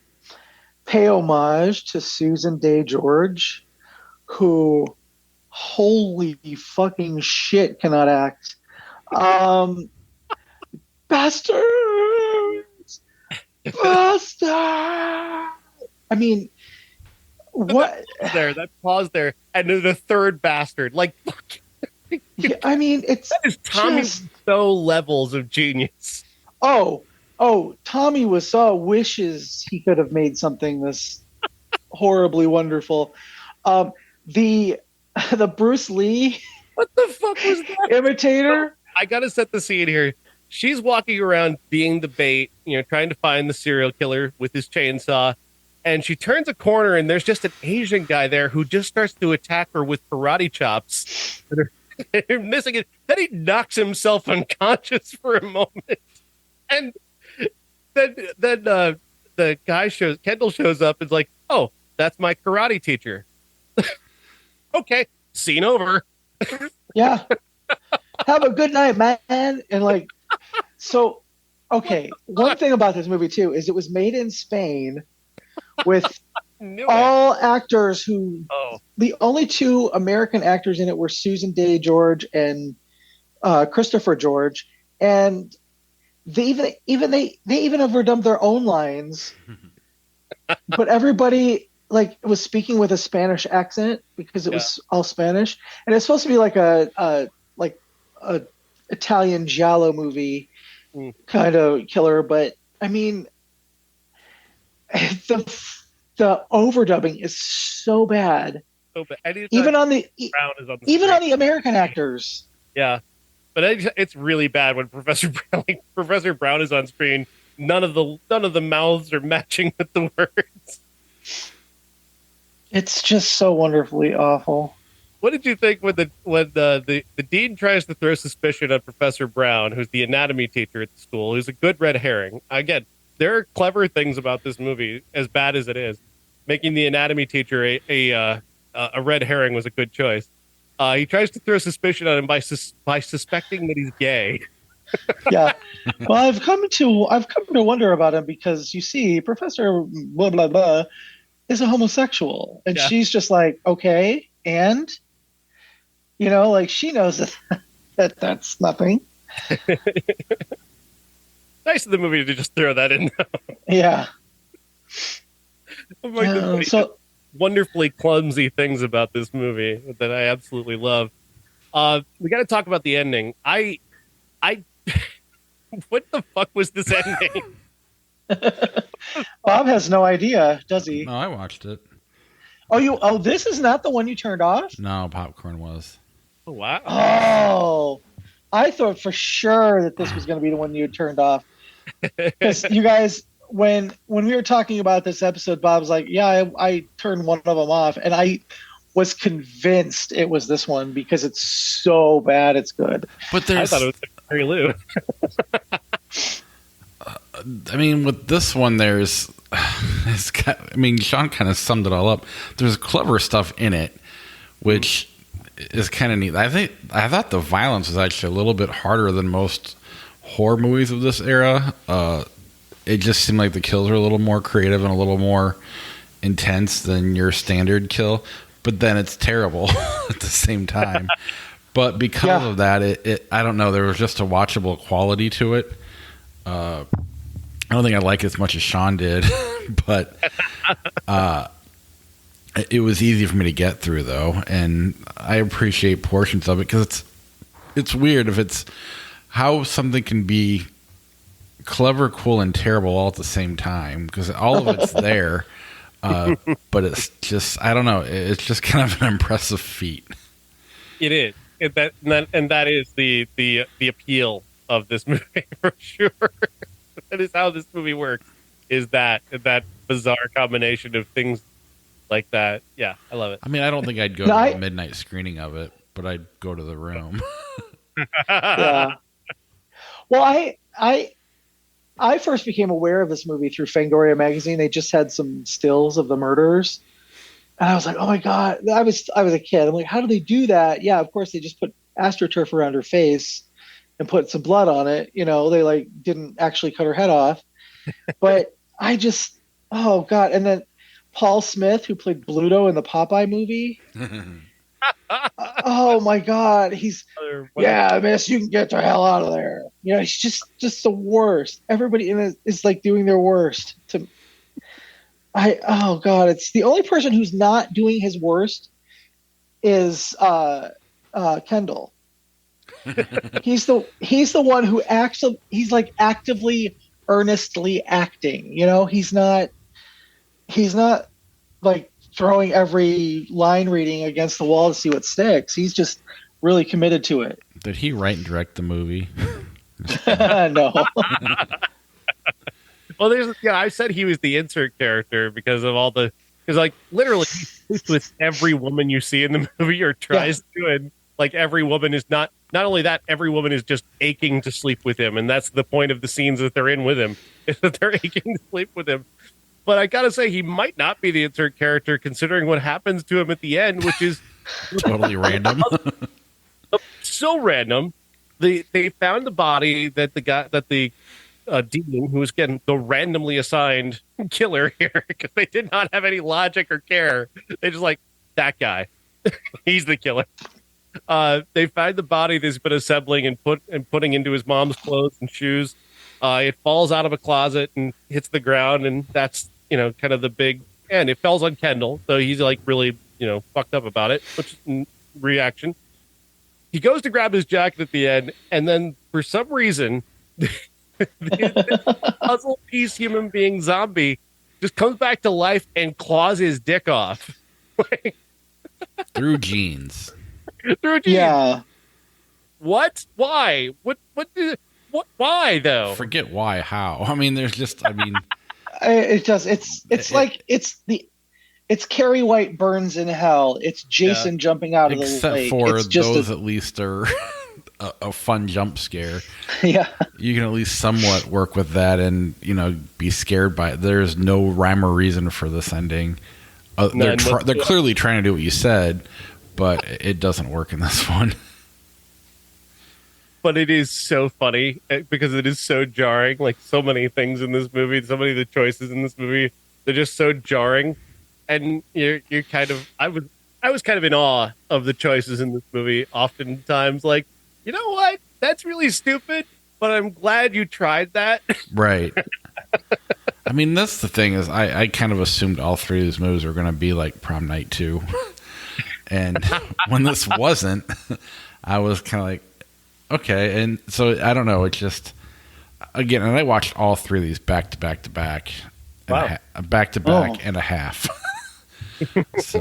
pay homage to Susan Day George, who, holy fucking shit, cannot act. Bastards! Bastards! I mean, what? That pause there, and then the third bastard. Like, yeah, I mean, it's that is Tommy Wiseau levels of genius. Oh, Tommy Wiseau wishes he could have made something this horribly wonderful. The Bruce Lee, what the fuck was that? Imitator? I gotta set the scene here. She's walking around being the bait, trying to find the serial killer with his chainsaw. And she turns a corner and there's just an Asian guy there who just starts to attack her with karate chops. They're missing it. Then he knocks himself unconscious for a moment. And then the guy Kendall shows up and is like, oh, that's my karate teacher. Okay, scene over. Yeah. Have a good night, man. And like, so, okay. One thing about this movie too is it was made in Spain with all actors who, the only two American actors in it were Susan Day George and Christopher George, and they even overdubbed their own lines, but everybody like was speaking with a Spanish accent because it was all Spanish, and it's supposed to be like a Italian giallo movie kind of killer, but I mean, the overdubbing is so bad. Even on the American actors. Yeah, but it's really bad when Professor Brown is on screen. None of the mouths are matching with the words. It's just so wonderfully awful. What did you think when the dean tries to throw suspicion on Professor Brown, who's the anatomy teacher at the school, who's a good red herring? Again, there are clever things about this movie, as bad as it is. Making the anatomy teacher a red herring was a good choice. He tries to throw suspicion on him by suspecting that he's gay. Yeah. Well, I've come to wonder about him because you see, Professor blah blah blah is a homosexual, and she's just like, okay, and like she knows that that's nothing. Nice of the movie to just throw that in. Yeah. So wonderfully clumsy things about this movie that I absolutely love. We got to talk about the ending. I what the fuck was this ending? Bob has no idea, does he? No, I watched it. Oh, this is not the one you turned off? No, Popcorn was. Oh, wow. Oh, I thought for sure that this was going to be the one you turned off. Because you guys, when we were talking about this episode, Bob was like, yeah, I turned one of them off. And I was convinced it was this one because it's so bad it's good. But I thought it was Mary Lou. I mean, with this one, Sean kind of summed it all up. There's clever stuff in it, which is kind of neat. I thought the violence was actually a little bit harder than most horror movies of this era. It just seemed like the kills were a little more creative and a little more intense than your standard kill. But then it's terrible at the same time. But because of that, it I don't know. There was just a watchable quality to it. I don't think I like it as much as Sean did, but it was easy for me to get through, though, and I appreciate portions of it because it's weird if it's how something can be clever, cool, and terrible all at the same time because all of it's there. But it's just, I don't know. It's just kind of an impressive feat. It is. That is the appeal of this movie for sure. That is how this movie works. Is that bizarre combination of things like that? Yeah, I love it. I mean, I don't think I'd go to a midnight screening of it, but I'd go to the room. Yeah. Well, I first became aware of this movie through Fangoria magazine. They just had some stills of the murders, and I was like, "Oh my god!" I was a kid. I'm like, "How do they do that?" Yeah, of course they just put AstroTurf around her face and put some blood on it. You know, they like didn't actually cut her head off. But I just, oh god! And then Paul Smith, who played Bluto in the Popeye movie. Oh my god, yeah, miss, you can get the hell out of there. You know, he's just the worst. Everybody in it is like doing their worst to oh god, it's the only person who's not doing his worst is Kendall. He's the one who he's like actively, earnestly acting. You know, he's not like throwing every line reading against the wall to see what sticks. He's just really committed to it. Did he write and direct the movie? No. Well, I said he was the insert character because like literally he sleeps with every woman you see in the movie or tries to, and like every woman is not only that, every woman is just aching to sleep with him, and that's the point of the scenes that they're in with him, is that they're aching to sleep with him. But I gotta say, he might not be the insert character considering what happens to him at the end, which is totally random. So random. They found the body that the demon, who was getting the randomly assigned killer here, because they did not have any logic or care. They just like, that guy, he's the killer. They find the body that's been assembling and putting into his mom's clothes and shoes. It falls out of a closet and hits the ground, and that's, you know, kind of the big, and it falls on Kendall, so he's like really, you know, fucked up about it, which reaction. He goes to grab his jacket at the end, and then for some reason, the puzzle piece human being zombie just comes back to life and claws his dick off. Through jeans. Through jeans. Yeah. What? Why? What? Why though? Forget why. How? I mean, there's just. I mean, it's Carrie White burns in hell. It's Jason jumping out of the lake. Except for those, at least are a fun jump scare. Yeah, you can at least somewhat work with that, and you know, be scared by it. There's no rhyme or reason for this ending. They're clearly trying to do what you said, but it doesn't work in this one. But it is so funny because it is so jarring. Like so many things in this movie, so many of the choices in this movie, they're just so jarring. And you're kind of, I was kind of in awe of the choices in this movie. Oftentimes, like, you know what? That's really stupid, but I'm glad you tried that. Right. I mean, that's the thing is I kind of assumed all three of these movies were going to be like Prom Night 2. And when this wasn't, I was kind of like, okay. And so I don't know. It's just, again, and I watched all three of these back to back to back. Wow. Back to back and a half. So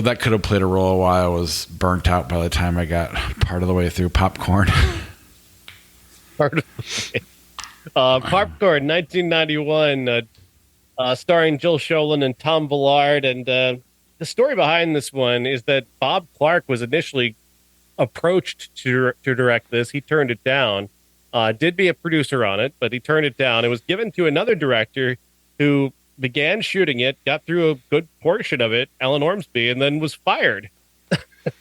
that could have played a role while I was burnt out by the time I got part of the way through Popcorn. Popcorn, 1991, starring Jill Sholin and Tom Villard. And the story behind this one is that Bob Clark was initially approached to direct this. He turned it down. Did be a producer on it, but he turned it down. It was given to another director who began shooting it, got through a good portion of it, Alan Ormsby, and then was fired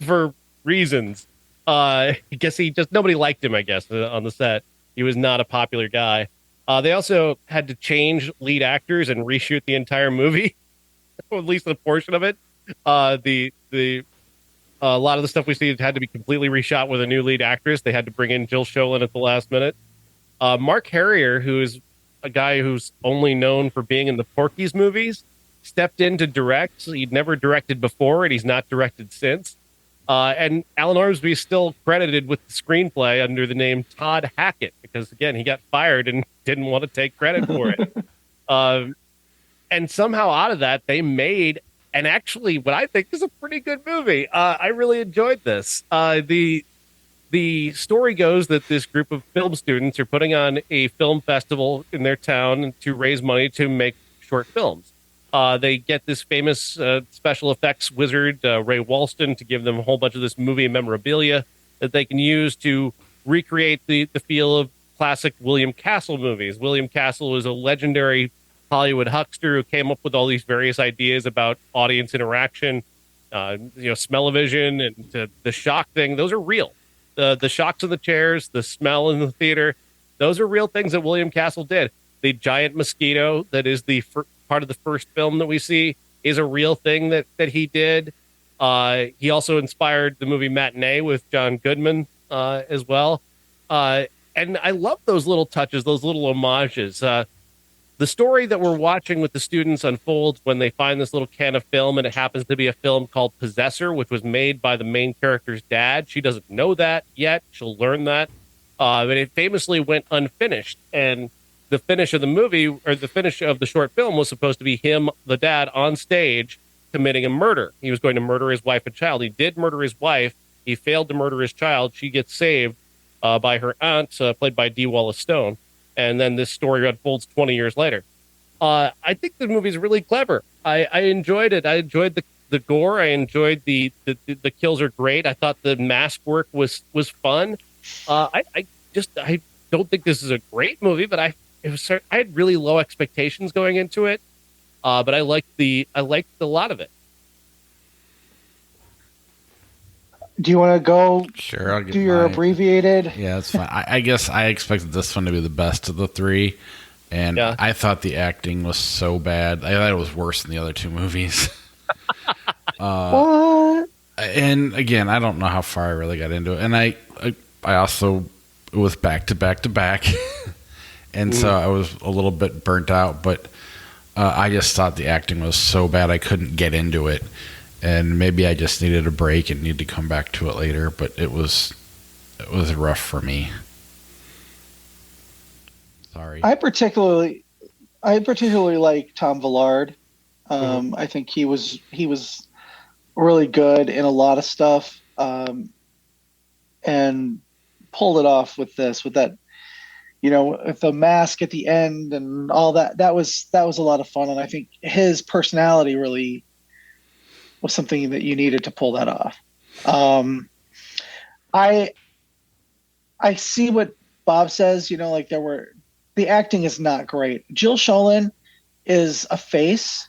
for reasons. I guess nobody liked him, I guess, on the set. He was not a popular guy. They also had to change lead actors and reshoot the entire movie, or at least a portion of it. A lot of the stuff we see had to be completely reshot with a new lead actress. They had to bring in Jill Sholin at the last minute. Mark Harrier, who is a guy who's only known for being in the Porky's movies, stepped in to direct. He'd never directed before, and he's not directed since. And Alan Ormsby is still credited with the screenplay under the name Todd Hackett because, again, he got fired and didn't want to take credit for it. And somehow out of that, they made, and actually what I think is a pretty good movie. I really enjoyed this. The story goes that this group of film students are putting on a film festival in their town to raise money to make short films. They get this famous special effects wizard, Ray Walston, to give them a whole bunch of this movie memorabilia that they can use to recreate the feel of classic William Castle movies. William Castle is a legendary Hollywood huckster who came up with all these various ideas about audience interaction, smell-o-vision and the shock thing. Those are real. The shocks in the chairs, the smell in the theater, those are real things that William Castle did. The giant mosquito that is the part of the first film that we see is a real thing that he did. He also inspired the movie Matinee with John Goodman as well. And I love those little touches, those little homages. The story that we're watching with the students unfolds when they find this little can of film, and it happens to be a film called Possessor, which was made by the main character's dad. She doesn't know that yet. She'll learn that. But it famously went unfinished. And the finish of the movie, or the finish of the short film, was supposed to be him, the dad, on stage committing a murder. He was going to murder his wife and child. He did murder his wife. He failed to murder his child. She gets saved by her aunt, played by Dee Wallace Stone. And then this story unfolds 20 years later. I think the movie's really clever. I enjoyed it. I enjoyed the gore. I enjoyed the kills are great. I thought the mask work was fun. I don't think this is a great movie, but I had really low expectations going into it. But I liked a lot of it. Do you want to go? Sure, I'll do your abbreviated? Yeah, that's fine. I guess I expected this one to be the best of the three, and I thought the acting was so bad. I thought it was worse than the other two movies. What? And again, I don't know how far I really got into it, and I also it was back to back to back, and so I was a little bit burnt out. But I just thought the acting was so bad I couldn't get into it. And maybe I just needed a break and need to come back to it later, but it was rough for me. Sorry. I particularly like Tom Villard. I think he was really good in a lot of stuff, and pulled it off with that, with the mask at the end and all that. That was a lot of fun, and I think his personality really was something that you needed to pull that off. I see what Bob says, the acting is not great. Jill Schoelen is a face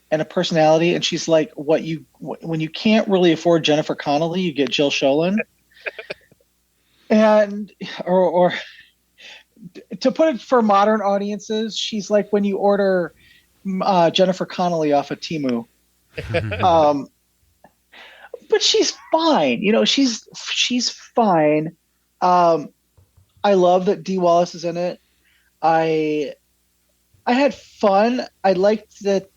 and a personality, and she's like when you can't really afford Jennifer Connelly, you get Jill Schoelen. And or to put it for modern audiences, she's like when you order Jennifer Connelly off of Temu. But she's fine. She's fine. I love that Dee Wallace is in it. I had fun. I liked that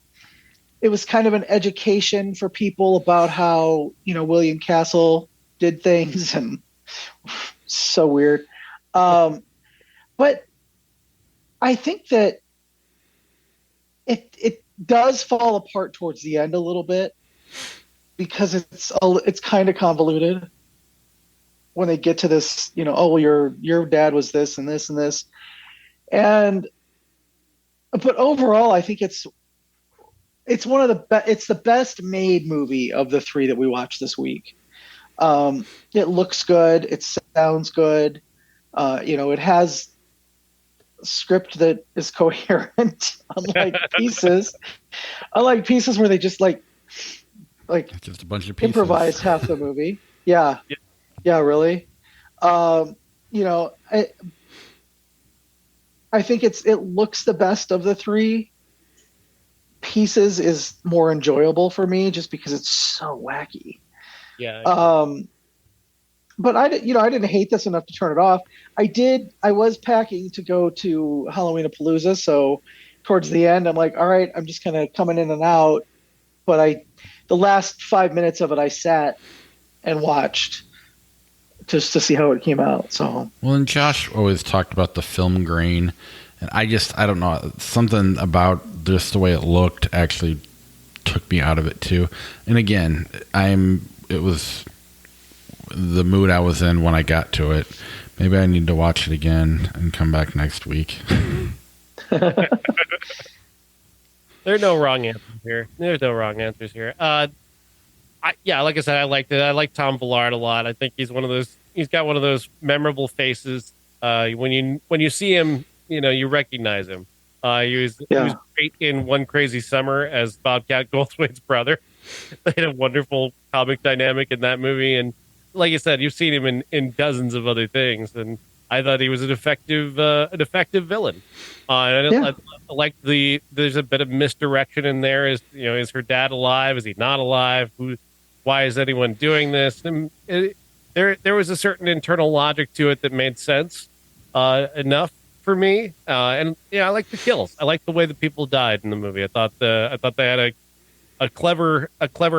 it was kind of an education for people about how, William Castle did things, and so weird. But I think that it does fall apart towards the end a little bit because it's kind of convoluted when they get to this, your dad was this and this and this. But overall, I think it's one of it's the best made movie of the three that we watched this week. It looks good. It sounds good. It has script that is coherent, unlike pieces where they just like just a bunch of pieces. Improvise half the movie. Yeah really. I think it looks the best of the three. Pieces is more enjoyable for me just because it's so wacky. But I didn't hate this enough to turn it off. I was packing to go to Halloween-a-Palooza, so towards the end, I'm like, all right, I'm just kind of coming in and out. But the last 5 minutes of it, I sat and watched just to see how it came out. So, well, and Josh always talked about the film grain, and I don't know, something about just the way it looked actually took me out of it too. And again, it was the mood I was in when I got to it. Maybe I need to watch it again and come back next week. There are no wrong answers here. There's no wrong answers here. Like I said, I liked it. I like Tom Villard a lot. I think he's got one of those memorable faces. When you see him, you recognize him. He was great in One Crazy Summer as Bobcat Goldthwait's brother. They had a wonderful comic dynamic in that movie. And like you said, you've seen him in dozens of other things. And I thought he was an effective villain. I like there's a bit of misdirection in there. Is her dad alive? Is he not alive? Why is anyone doing this? And there was a certain internal logic to it that made sense enough for me. I like the kills. I like the way the people died in the movie. I thought they had a clever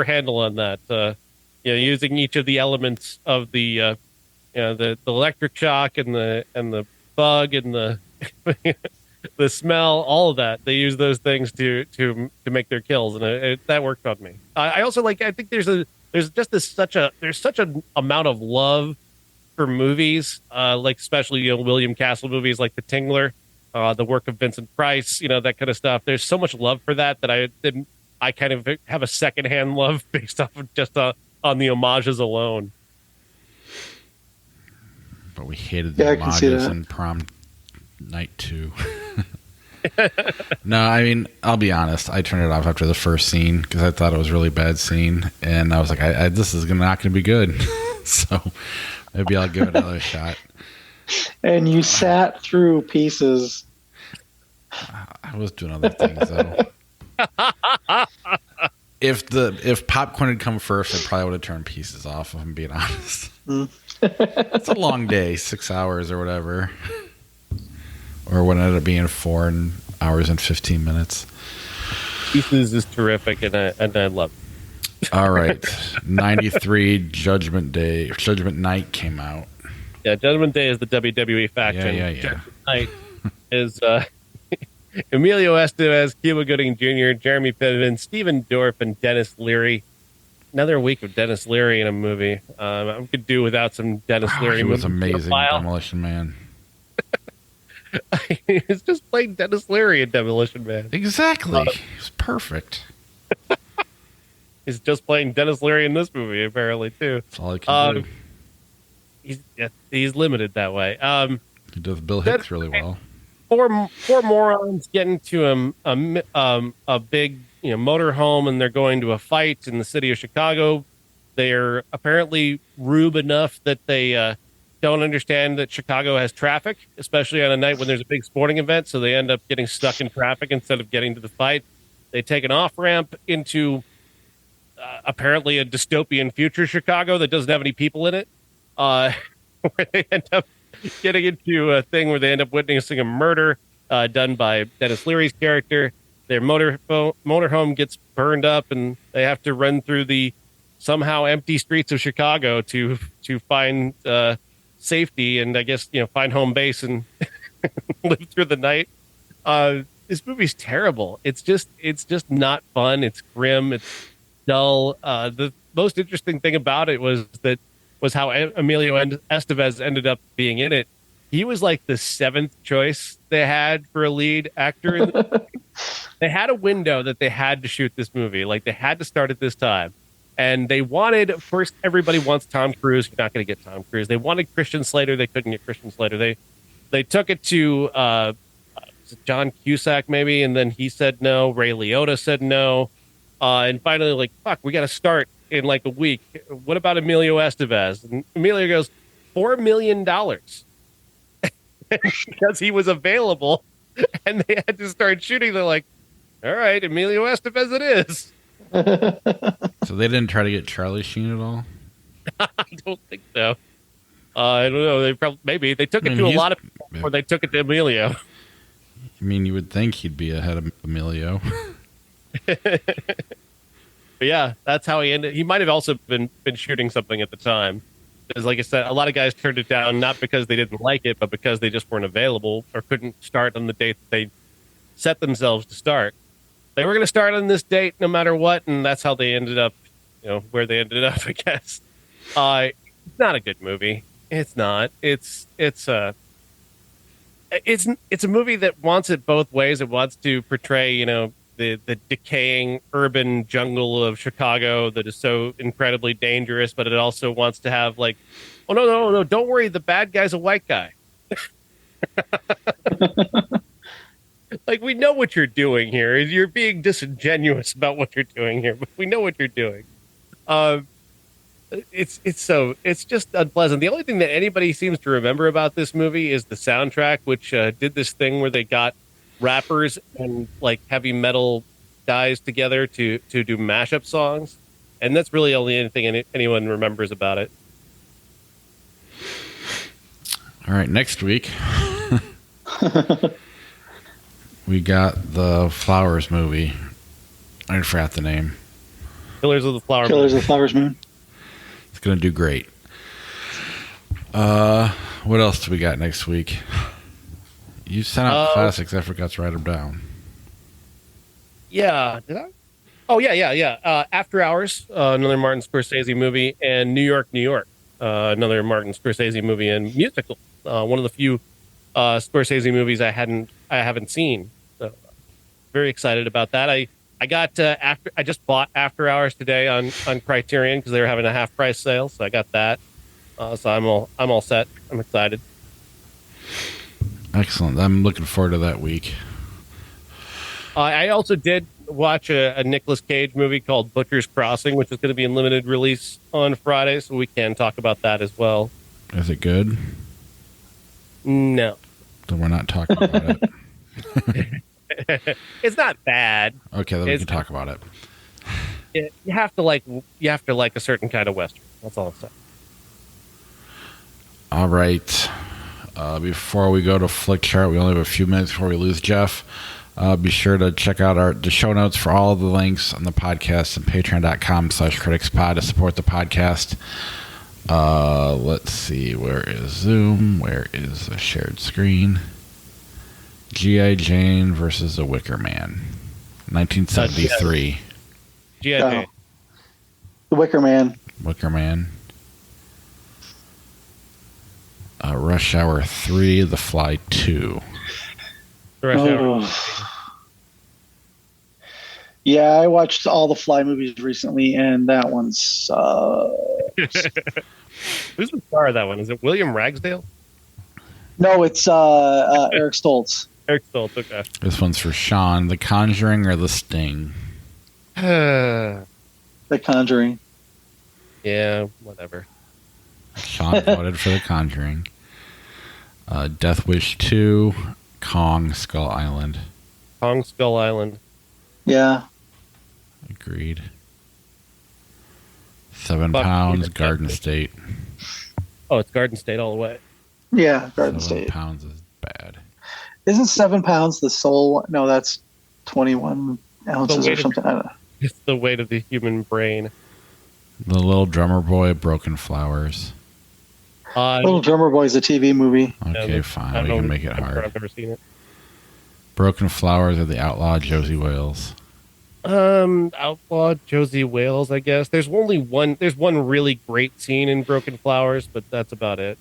handle on that. Using each of the elements of the electric shock and the bug and the the smell, all of that. They use those things to make their kills, and that worked on me. I also I think there's such an amount of love for movies, especially William Castle movies like The Tingler, the work of Vincent Price, that kind of stuff. There's so much love for that I kind of have a secondhand love based off of just on the homages alone. But we hated the homages in Prom Night 2. No, I mean, I'll be honest. I turned it off after the first scene because I thought it was a really bad scene. And I was like, this is not going to be good. So maybe I'll give it another shot. And you sat through pieces. I was doing other things, though. If popcorn had come first, I probably would have turned pieces off, if I'm being honest. It's a long day, 6 hours or whatever. Or what ended up being 4 hours and 15 minutes. Pieces is terrific, and I love it. All right. 93 Judgment Night came out. Yeah, Judgment Day is the WWE faction. Yeah. Judgment Night is Emilio Estevez, Cuba Gooding Jr., Jeremy Piven, Stephen Dorff, and Dennis Leary. Another week of Dennis Leary in a movie. I could do without some Dennis Leary. He was amazing, Demolition Man. He's just playing Dennis Leary in Demolition Man. Exactly. He's perfect. He's just playing Dennis Leary in this movie, apparently, too. That's all he can do. He's limited that way. He does Bill Hicks really well. Four morons get into a big motorhome, and they're going to a fight in the city of Chicago. They're apparently rube enough that they don't understand that Chicago has traffic, especially on a night when there's a big sporting event. So they end up getting stuck in traffic instead of getting to the fight. They take an off ramp into apparently a dystopian future Chicago that doesn't have any people in it, where they end up getting into a thing where they end up witnessing a murder done by Dennis Leary's character. Their motorhome gets burned up, and they have to run through the somehow empty streets of Chicago to find safety and I guess find home base and live through the night. This movie's terrible. It's just not fun. It's grim. It's dull. The most interesting thing about it was how Emilio Estevez ended up being in it. He was like the 7th choice they had for a lead actor. They had a window that they had to shoot this movie. Like, they had to start at this time. And they wanted, first, everybody wants Tom Cruise. You're not going to get Tom Cruise. They wanted Christian Slater. They couldn't get Christian Slater. They took it to John Cusack, maybe, and then he said no. Ray Liotta said no. And finally, fuck, we got to start in a week. What about Emilio Estevez? And Emilio goes, $4 million. Because he was available, and they had to start shooting. They're like, all right, Emilio Estevez it is. So they didn't try to get Charlie Sheen at all? I don't think so. I don't know. They maybe they took it to a lot of people before they took it to Emilio. I mean, you would think he'd be ahead of Emilio. But But yeah, that's how he ended. He might have also been shooting something at the time. Because, like I said, a lot of guys turned it down not because they didn't like it, but because they just weren't available or couldn't start on the date that they set themselves to start. They were going to start on this date no matter what, and that's how they ended up, where they ended up, I guess. It's not a good movie. It's not. It's a movie that wants it both ways. It wants to portray, the decaying urban jungle of Chicago that is so incredibly dangerous, but it also wants to have like, oh no, don't worry, the bad guy's a white guy. Like, we know what you're doing here. You're being disingenuous about what you're doing here, but we know what you're doing. It's just unpleasant. The only thing that anybody seems to remember about this movie is the soundtrack, which did this thing where they got rappers and like heavy metal guys together to do mashup songs, and that's really only anything anyone remembers about it. All right, next week we got the Flowers movie. I forgot the name. Killers of the Flower Killers Moon. of the Flowers Moon. It's gonna do great. What else do we got next week? You sent out classics. I forgot to write them down. Yeah, did I? Oh yeah. After Hours, another Martin Scorsese movie, and New York, another Martin Scorsese movie and musical. One of the few Scorsese movies I haven't seen. So very excited about that. I just bought After Hours today on Criterion because they were having a half price sale, so I got that. So I'm all set. I'm excited. Excellent. I'm looking forward to that week. I also did watch a Nicolas Cage movie called Butcher's Crossing, which is going to be in limited release on Friday, so we can talk about that as well. Is it good? No. Then we're not talking about it. It's not bad. Okay, then we can talk about it. You have to like a certain kind of Western. That's all I'm saying. All right. Before we go to Flick Chart, we only have a few minutes before we lose Jeff. Be sure to check out the show notes for all of the links on the podcast and patreon.com/criticspod to support the podcast. Let's see. Where is Zoom? Where is the shared screen? G.I. Jane versus The Wicker Man. 1973. G.I. Jane. The Wicker Man. Wicker Man. Rush Hour 3, The Fly 2. Yeah, I watched all the Fly movies recently, and that one sucks. Who's the star of that one? Is it William Ragsdale? No, it's Eric Stoltz. Eric Stoltz, okay. This one's for Sean. The Conjuring or The Sting? The Conjuring. Yeah, whatever. Sean voted for The Conjuring. Death Wish 2, Kong, Skull Island. Kong, Skull Island. Yeah. Agreed. 7 pounds, Garden State. Oh, it's Garden State all the way. Yeah, Garden 7 State. pounds is bad. Isn't 7 pounds the soul? No, that's 21 ounces or something. I don't know. It's the weight of the human brain. The Little Drummer Boy, Broken Flowers. Little Drummer Boy is a TV movie. Okay, fine. We can make it hard. I've never seen it. Broken Flowers or The Outlaw Josie Wales. Outlaw Josie Wales, I guess. There's one really great scene in Broken Flowers, but that's about it.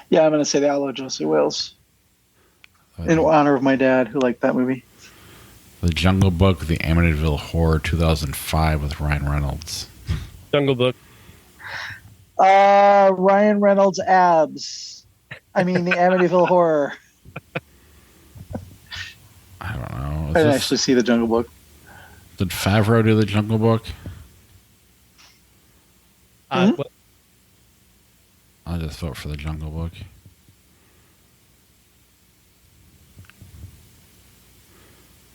Yeah, I'm going to say The Outlaw Josie Wales. In honor of my dad, who liked that movie. The Jungle Book, The Amityville Horror, 2005 with Ryan Reynolds. Jungle Book. Ryan Reynolds' abs. I mean, The Amityville Horror. I don't know. I didn't actually see The Jungle Book. Did Favreau do The Jungle Book? Hmm? I'll just vote for The Jungle Book.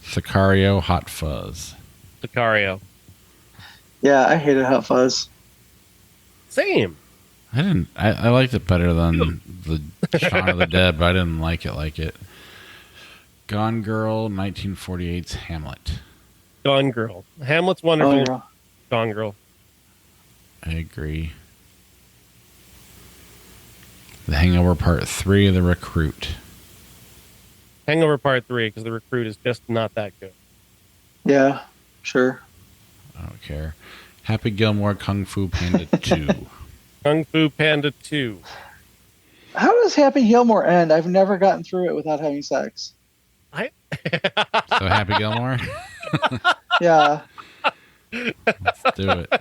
Sicario, Hot Fuzz. Sicario. Yeah, I hated Hot Fuzz. Same. I liked it better than the Shaun of the Dead, but I didn't like it. Gone Girl, 1948's Hamlet. Gone Girl. Hamlet's Oh, wonderful. yeah. Gone Girl. I agree. The Hangover Part 3, The Recruit. Hangover Part 3, because The Recruit is just not that good. Yeah, sure. I don't care. Happy Gilmore, Kung Fu Panda 2. Kung Fu Panda 2. How does Happy Gilmore end? I've never gotten through it without having sex. So Happy Gilmore? Yeah. Let's do it.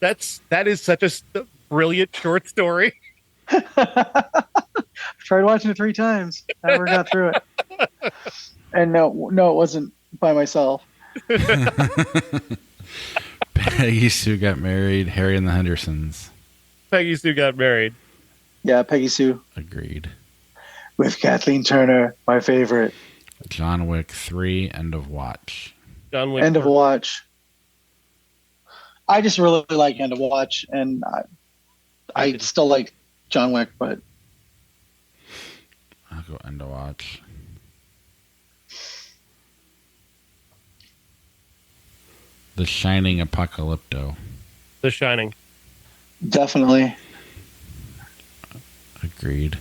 That is such a brilliant short story. I've tried watching it 3 times. Never got through it. And no, it wasn't by myself. Peggy Sue Got Married, Harry and the Hendersons. Peggy Sue Got Married. Yeah, Peggy Sue. Agreed. With Kathleen Turner, my favorite. John Wick 3, End of Watch. John Wick. End of Watch. I just really like End of Watch, and I still like John Wick, but I'll go End of Watch. The Shining Apocalypto. The Shining. definitely. Agreed.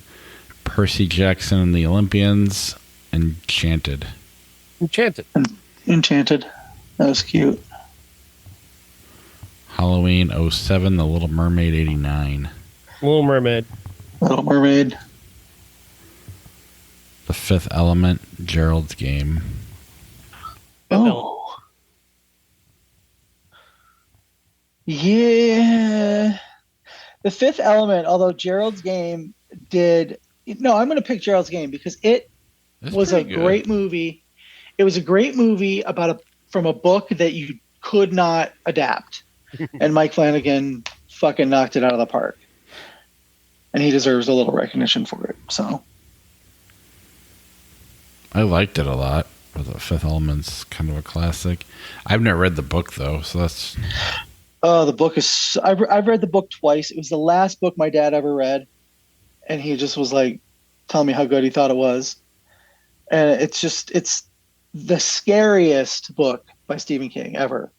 Percy Jackson and the Olympians. Enchanted. Enchanted. Enchanted. That was cute. Halloween 07, The Little Mermaid 89. Little Mermaid. Little Mermaid. The Fifth Element, Gerald's Game. Oh. Yeah. The Fifth Element, although Gerald's Game did... No, I'm going to pick Gerald's Game because it was a great movie. It was a great movie from a book that you could not adapt. And Mike Flanagan fucking knocked it out of the park. And he deserves a little recognition for it. So I liked it a lot. But The Fifth Element's kind of a classic. I've never read the book though, so that's... the book is... I've read the book twice. It was the last book my dad ever read. And he just was like, telling me how good he thought it was. And it's the scariest book by Stephen King ever.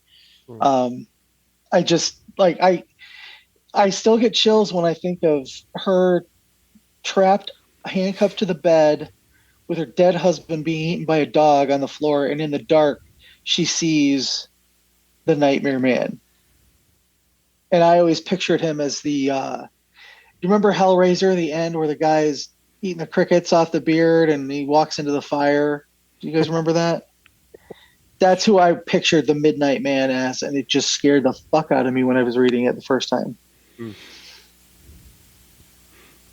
I just like I still get chills when I think of her trapped, handcuffed to the bed with her dead husband being eaten by a dog on the floor, and in the dark she sees the Nightmare Man. And I always pictured him as the you remember Hellraiser, the end where the guy's eating the crickets off the beard and he walks into the fire? Do you guys remember that? That's who I pictured the Midnight Man as, and it just scared the fuck out of me when I was reading it the first time.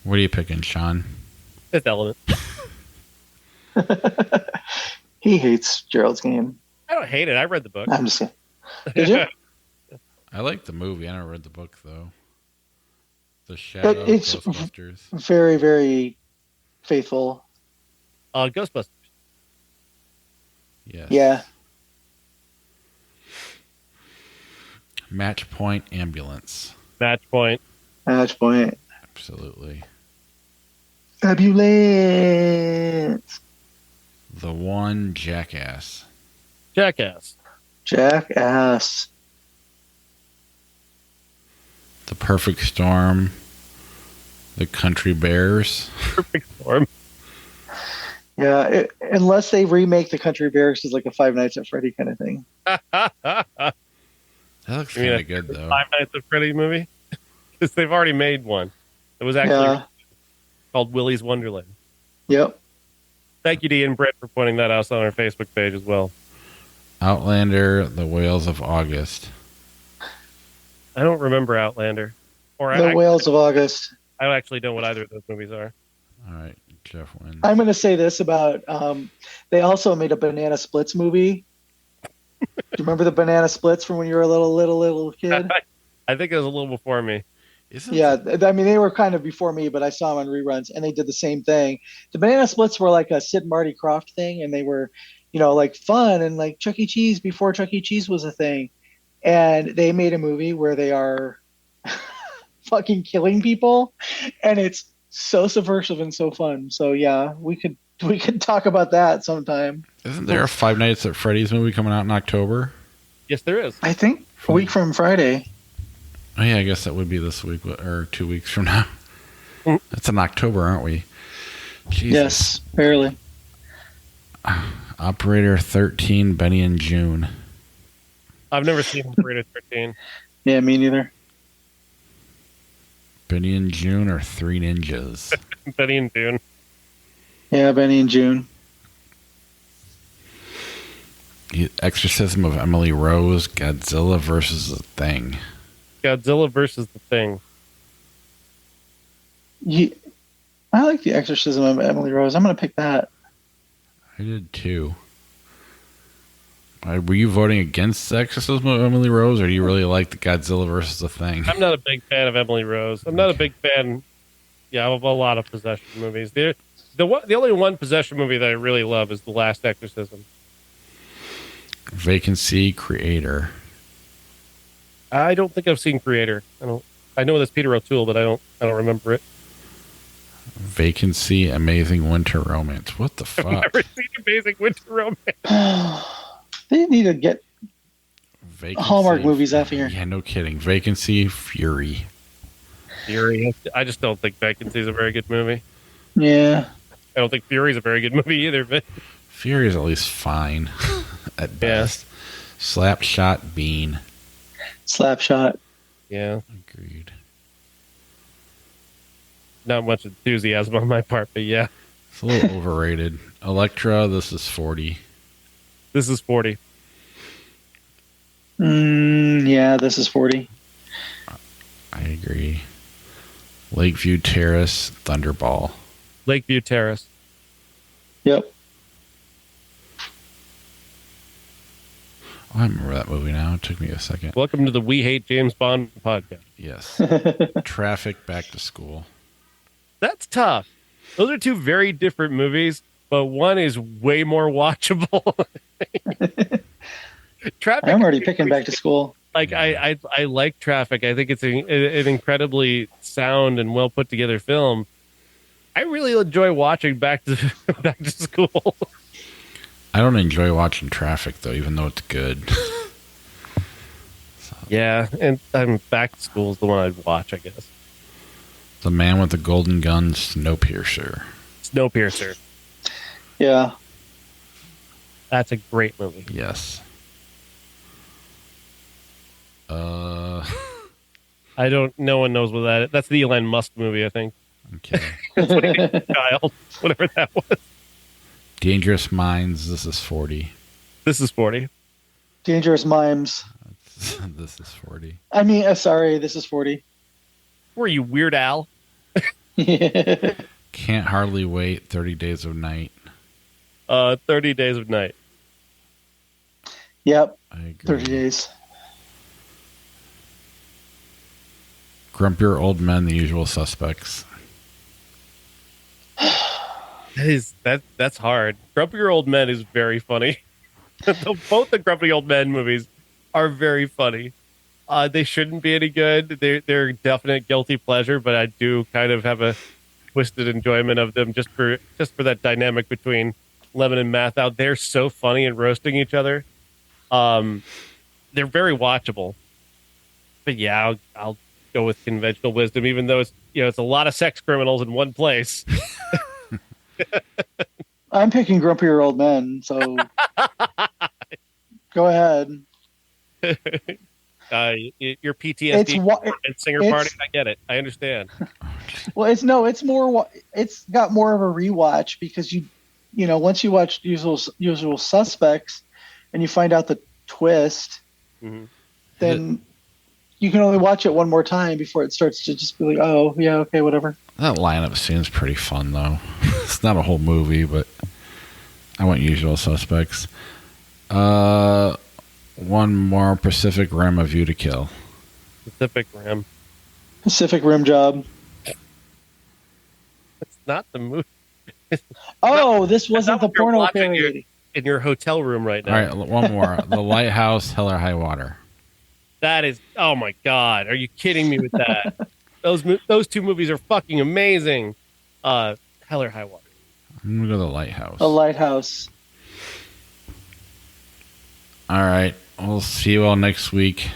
What are you picking, Sean? Fifth Element. He hates Gerald's Game. I don't hate it. I read the book. I'm just kidding. Did you? I like the movie. I never read the book though. The Shadow, It's Ghostbusters. very, very faithful. Ghostbusters. Yes. Yeah. Match Point, Ambulance. Match Point. Match Point. Absolutely. Ambulance. The One, Jackass. Jackass. Jackass. The Perfect Storm. The Country Bears. Perfect Storm. Yeah, unless they remake the Country Bears as like a Five Nights at Freddy kind of thing. That looks kind of good though. Five Nights at Freddy movie? Because they've already made one. It was actually called Willy's Wonderland. Yep. Thank you to Ian Britt for pointing that out on our Facebook page as well. Outlander, The Whales of August. I don't remember Outlander. The Whales of August. I actually don't know what either of those movies are. All right, Jeff wins. I'm going to say this about, they also made a Banana Splits movie. Do you remember the Banana Splits from when you were a little kid? I think it was a little before me. Yeah, I mean, they were kind of before me, but I saw them on reruns, and they did the same thing. The Banana Splits were like a Sid and Marty Krofft thing, and they were, like fun and like Chuck E. Cheese before Chuck E. Cheese was a thing. And they made a movie where they are fucking killing people, and it's so subversive and so fun. So yeah, we could we could talk about that sometime. Isn't there a Five Nights at Freddy's movie coming out in October? Yes, there is. I think a week from Friday. Oh yeah, I guess that would be this week or 2 weeks from now. Mm. That's in October, aren't we? Jesus. Yes, barely. Operator 13, Benny and June. I've never seen Operator 13. Yeah, me neither. Benny and June are three ninjas. Benny and June. Yeah, Benny and June. Exorcism of Emily Rose, Godzilla versus the Thing. Godzilla versus the Thing. I like the Exorcism of Emily Rose. I'm going to pick that. I did too. Were you voting against the Exorcism of Emily Rose, or do you really like the Godzilla versus the Thing? I'm not a big fan of Emily Rose. I'm not a big fan, of a lot of possession movies. The only one possession movie that I really love is The Last Exorcism. Vacancy, Creator. I don't think I've seen Creator. I know that's Peter O'Toole, but I don't remember it. Vacancy, Amazing Winter Romance. What the fuck? I've never seen Amazing Winter Romance. They need to get Vacancy, Hallmark movies off here. Yeah, no kidding. Vacancy, Fury. Fury. I just don't think Vacancy is a very good movie. Yeah. I don't think Fury is a very good movie either. But Fury is at least fine at best. Slapshot, Bean. Slapshot. Yeah, Agreed. not much enthusiasm on my part, but yeah, It's a little overrated. Electra, this is 40. this is 40. Yeah, this is 40. I agree. Lakeview Terrace, Thunderball. Lakeview Terrace. Yep. Oh, I remember that movie now. It took me a second. Welcome to the We Hate James Bond podcast. Yes. Traffic, Back to School. That's tough. Those are two very different movies, but one is way more watchable. Traffic. I'm already picking Back to School. Like I like Traffic. I think it's an incredibly sound and well put together film. I really enjoy watching Back to School. I don't enjoy watching Traffic, though, even though it's good. Yeah, and Back to School is the one I'd watch, I guess. The Man with the Golden Gun, Snowpiercer. Snowpiercer. Yeah. That's a great movie. Yes. I don't. No one knows what that is. That's the Elon Musk movie, I think. Okay. That's what he did as a child, whatever that was. Dangerous Minds, this is 40. This is 40. Dangerous Mimes. This is 40. I mean, sorry, this is 40. Were you Weird Al? Yeah. Can't Hardly Wait, 30 Days of Night. 30 Days of Night. Yep. I agree. 30 days. Grumpier Old Men, The Usual Suspects. That's hard. Grumpier Old Men is very funny. Both the Grumpy Old Men movies are very funny. They shouldn't be any good. They're definite guilty pleasure, but I do kind of have a twisted enjoyment of them just for that dynamic between Lemon and Mathau. They're so funny and roasting each other. They're very watchable. But yeah, I'll go with conventional wisdom, even though it's a lot of sex criminals in one place. I'm picking Grumpier Old Men, so go ahead. Your PTSD and singer party, I get it. I understand. Well, it's got more of a rewatch because you once you watch Usual Suspects and you find out the twist, then you can only watch it one more time before it starts to just be like, oh yeah, okay, whatever. That lineup seems pretty fun, though. It's not a whole movie, but I went Usual Suspects. One more, Pacific Rim, A View to Kill. Pacific Rim. Pacific Rim Job. It's not the movie. Oh, this wasn't the porno parody. In your hotel room right now. All right, one more. The Lighthouse, Hell or High Water. That is, oh my God. Are you kidding me with that? Those two movies are fucking amazing. Hell or High Water. I'm gonna go to the Lighthouse. The Lighthouse. All right. We'll see you all next week.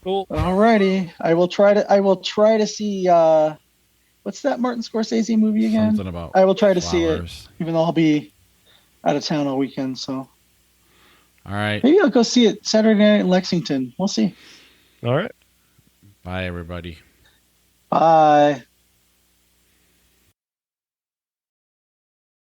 Cool. Alrighty. I will try to see what's that Martin Scorsese movie again? Something about I will try to see it, flowers. even though I'll be out of town all weekend. So All right. maybe I'll go see it Saturday night in Lexington. We'll see. All right. Bye, everybody. Bye.